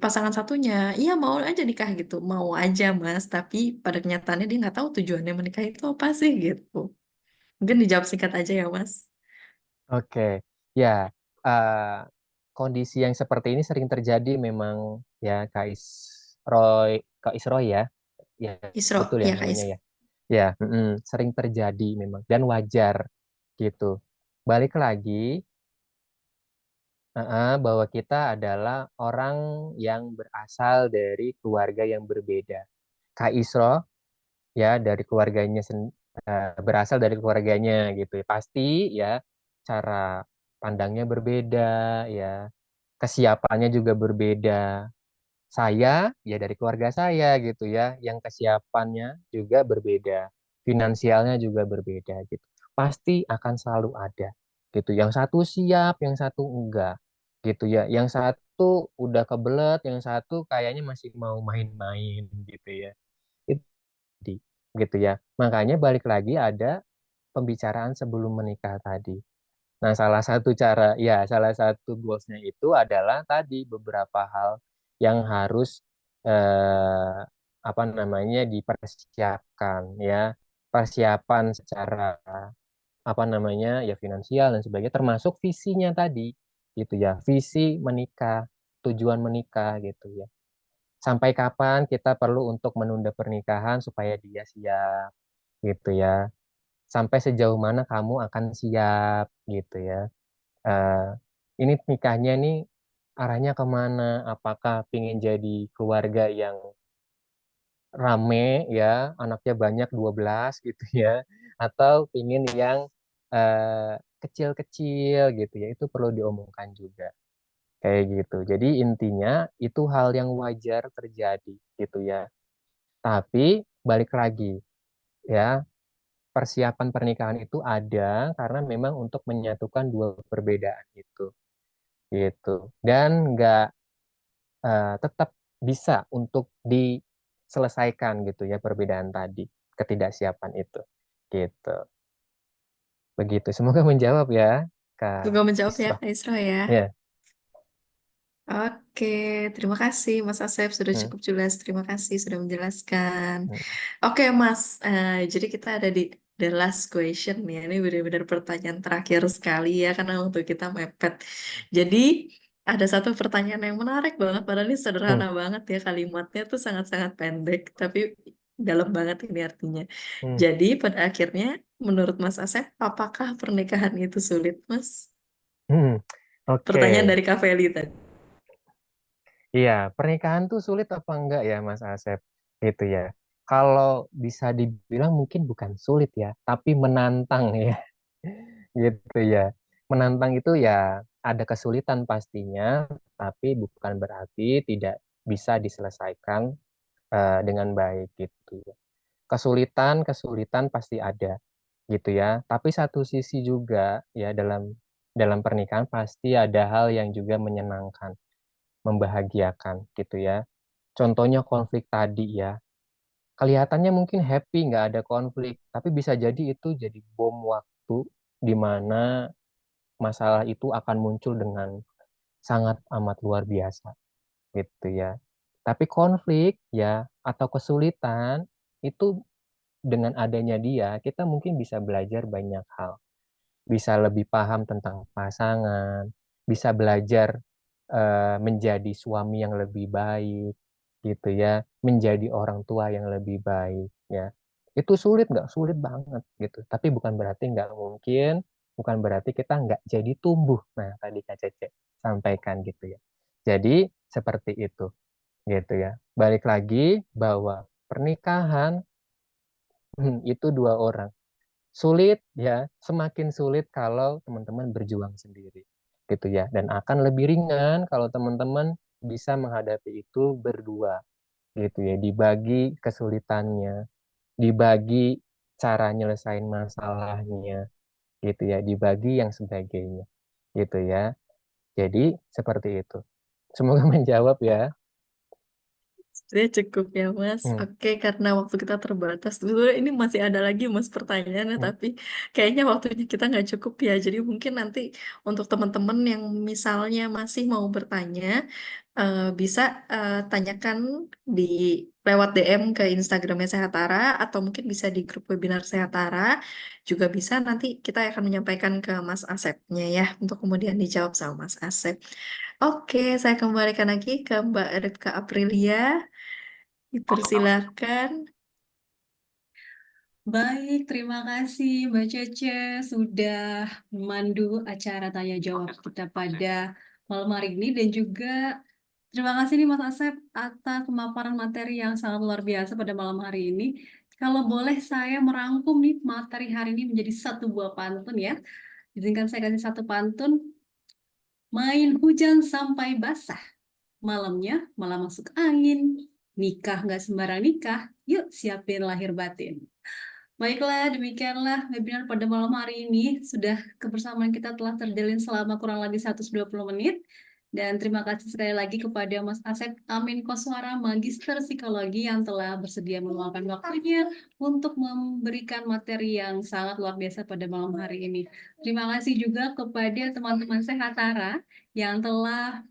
pasangan satunya, iya mau aja nikah gitu, mau aja Mas. Tapi pada kenyataannya dia nggak tahu tujuannya menikah itu apa sih gitu. Mungkin dijawab singkat aja ya Mas. Oke, ya, eh, kondisi yang seperti ini sering terjadi memang ya, Kak Isroy ya, ya Isro, betul ya ya Kak namanya Isro. ya, ya, sering terjadi memang dan wajar gitu. Balik lagi, bahwa kita adalah orang yang berasal dari keluarga yang berbeda. Kak Isro ya berasal dari keluarganya gitu ya. Pasti ya cara pandangnya berbeda ya, kesiapannya juga berbeda. Saya ya dari keluarga saya gitu ya, yang kesiapannya juga berbeda, finansialnya juga berbeda gitu. Pasti akan selalu ada gitu. Yang satu siap, yang satu enggak gitu ya. Yang satu udah kebelet, yang satu kayaknya masih mau main-main gitu ya. Itu gitu ya. Makanya balik lagi ada pembicaraan sebelum menikah tadi. Nah, salah satu goalsnya itu adalah tadi beberapa hal yang harus eh, apa namanya dipersiapkan ya, persiapan secara apa namanya ya finansial dan sebagainya, termasuk visinya tadi, gitu ya, visi menikah, tujuan menikah gitu ya. Sampai kapan kita perlu untuk menunda pernikahan supaya dia siap, gitu ya. Sampai sejauh mana kamu akan siap, gitu ya. eh, ini nikahnya nih arahnya kemana? Apakah ingin jadi keluarga yang rame ya, anaknya banyak 12 gitu ya, atau ingin yang kecil-kecil gitu ya, itu perlu diomongkan juga. Kayak gitu. Jadi intinya itu hal yang wajar terjadi gitu ya. Tapi balik lagi ya, persiapan pernikahan itu ada karena memang untuk menyatukan dua perbedaan itu gitu. Dan nggak tetap bisa untuk diselesaikan gitu ya perbedaan tadi, ketidaksiapan itu. Gitu. Begitu. Semoga menjawab ya, Kak Semoga menjawab ya Isra. Kak Isro ya. Ya. Oke, terima kasih Mas Asep sudah Hmm, cukup jelas. Terima kasih sudah menjelaskan. hmm, Oke Mas, jadi kita ada di the last question nih. Ini benar-benar pertanyaan terakhir sekali ya, karena waktu kita mepet. Jadi ada satu pertanyaan yang menarik banget, padahal ini hmm, sederhana banget ya kalimatnya tuh sangat-sangat pendek, tapi dalam banget ini artinya. hmm, Jadi pada akhirnya, menurut Mas Asep, apakah pernikahan itu sulit, Mas? hmm. Pertanyaan Oke. dari Kak Feli tadi. Iya, pernikahan tuh sulit apa enggak ya, Mas Asep? Itu ya. Kalau bisa dibilang mungkin bukan sulit ya, tapi menantang ya. Gitu ya. Menantang itu ya ada kesulitan pastinya, tapi bukan berarti tidak bisa diselesaikan dengan baik gitu ya. Kesulitan pasti ada gitu ya. Tapi satu sisi juga ya dalam dalam pernikahan pasti ada hal yang juga menyenangkan, membahagiakan gitu ya. Contohnya konflik tadi ya. Kelihatannya mungkin happy nggak ada konflik, tapi bisa jadi itu jadi bom waktu di mana masalah itu akan muncul dengan sangat amat luar biasa gitu ya. Tapi konflik ya atau kesulitan itu dengan adanya dia, kita mungkin bisa belajar banyak hal. Bisa lebih paham tentang pasangan, bisa belajar menjadi suami yang lebih baik, gitu ya, menjadi orang tua yang lebih baik, ya. Itu sulit nggak? Sulit banget, gitu. Tapi bukan berarti nggak mungkin, bukan berarti kita nggak jadi tumbuh. Nah, tadi Kak Cece sampaikan gitu ya. Jadi seperti itu gitu ya. Balik lagi bahwa pernikahan itu dua orang. Sulit ya, semakin sulit kalau teman-teman berjuang sendiri gitu ya. Dan akan lebih ringan kalau teman-teman bisa menghadapi itu berdua gitu ya. Dibagi kesulitannya, dibagi cara nyelesain masalahnya gitu ya, dibagi yang sebagainya gitu ya. Jadi seperti itu. Semoga menjawab ya. Sebenarnya cukup ya Mas. Hmm, Oke, karena waktu kita terbatas. Sebenarnya ini masih ada lagi Mas pertanyaannya, hmm, tapi kayaknya waktunya kita nggak cukup ya. Jadi mungkin nanti untuk teman-teman yang misalnya masih mau bertanya, bisa tanyakan di lewat DM ke Instagramnya Sehatara atau mungkin bisa di grup webinar Sehatara. Juga bisa nanti kita akan menyampaikan ke Mas Asepnya ya untuk kemudian dijawab sama Mas Asep. Oke, saya kembalikan lagi ke Mbak Rifka Aprilia. Dipersilakan. Baik, terima kasih Mbak Cece sudah memandu acara tanya jawab kita pada malam hari ini dan juga terima kasih nih Mas Asep atas pemaparan materi yang sangat luar biasa pada malam hari ini. Kalau boleh saya merangkum nih materi hari ini menjadi satu buah pantun ya. Izinkan saya kasih satu pantun. Main hujan sampai basah, malamnya malah masuk angin. Nikah nggak sembarang nikah, yuk siapin lahir batin. Baiklah, demikianlah webinar pada malam hari ini. Sudah kebersamaan kita telah terjalin selama kurang lebih 120 menit. Dan terima kasih sekali lagi kepada Mas Asep Amin Koswara, Magister Psikologi yang telah bersedia meluangkan waktunya untuk memberikan materi yang sangat luar biasa pada malam hari ini. Terima kasih juga kepada teman-teman Sehatara yang telah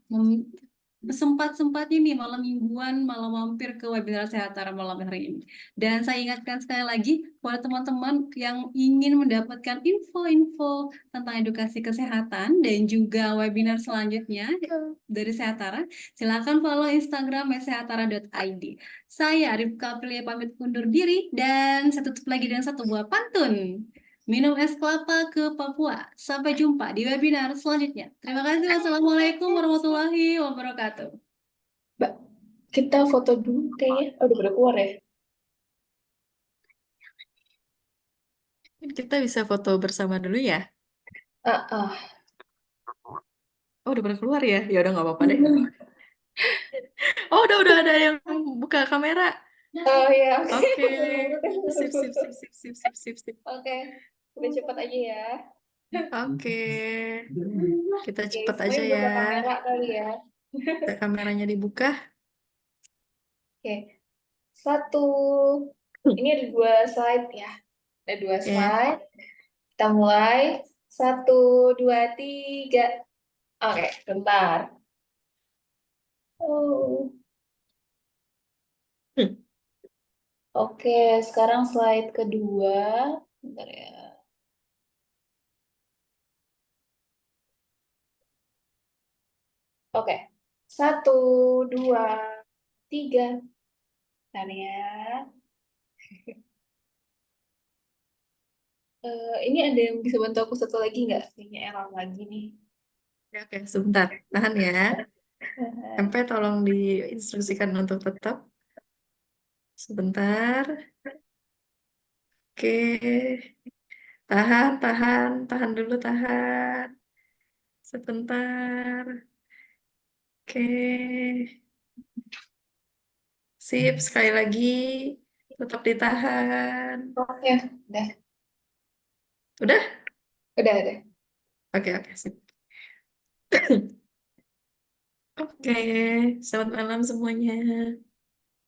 sempat-sempatnya nih malam mingguan, malam mampir ke webinar Sehatara malam hari ini. Dan saya ingatkan sekali lagi buat teman-teman yang ingin mendapatkan info-info tentang edukasi kesehatan dan juga webinar selanjutnya dari Sehatara, silakan follow Instagram sehatara.id. Saya Rifka Aprilia pamit undur diri dan saya tutup lagi dengan satu buah pantun. Minum es kelapa ke Papua. Sampai jumpa di webinar selanjutnya. Terima kasih. Wassalamualaikum warahmatullahi wabarakatuh. Mbak, kita foto dulu kayaknya. Oh, udah pada keluar ya? Kita bisa foto bersama dulu ya. Ah, ah. Oh, udah pada keluar ya? Ya udah nggak apa-apa deh. Oh, udah ada yang buka kamera. Oh ya, oke. Oke. Udah, Sip, sip, sip, sip, sip, sip, sip, sip. Oke, udah cepat aja ya. Oke. Kita Oke, cepat aja semuanya ya. buka kamera kali ya. Kameranya dibuka. Oke, satu. Ini ada dua slide ya. Ada dua Ya. slide. Kita mulai. Satu, dua, tiga. Oke, bentar. Oh. Oke, sekarang slide kedua. Bentar ya. Oke, satu, dua, tiga. Bentar ya. Ini ada yang bisa bantu aku satu lagi nggak? Kayaknya error lagi nih. Oke, sebentar. Tahan ya. MP tolong diinstruksikan untuk tetap. Sebentar. Oke. Tahan dulu, tahan. Sebentar. Oke. Sip, sekali lagi. Tetap ditahan. Oke, udah, Udah? udah. Oke, sip. Oke, selamat malam semuanya.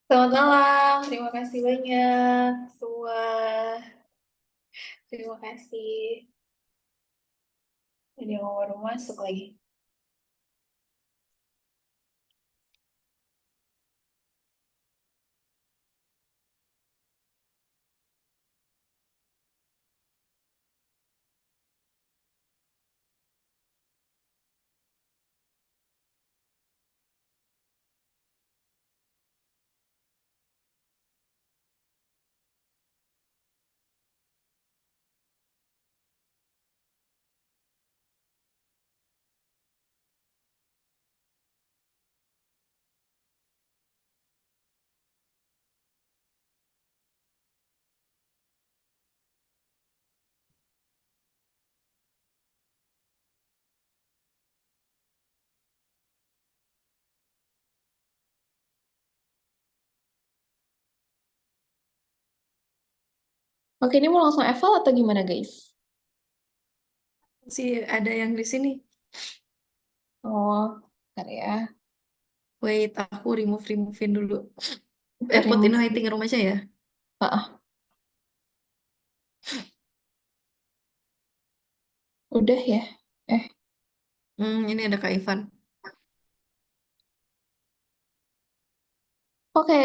Selamat malam, terima kasih banyak semua. Terima kasih. Ada yang baru masuk lagi. Oke, ini mau langsung eval atau gimana, guys? Masih ada yang di sini. Oh, bentar ya. Wait, aku removein dulu. Kita Put remove. inviting room aja ya. Ah, udah ya. Eh, Ini ada Kak Ivan. oke.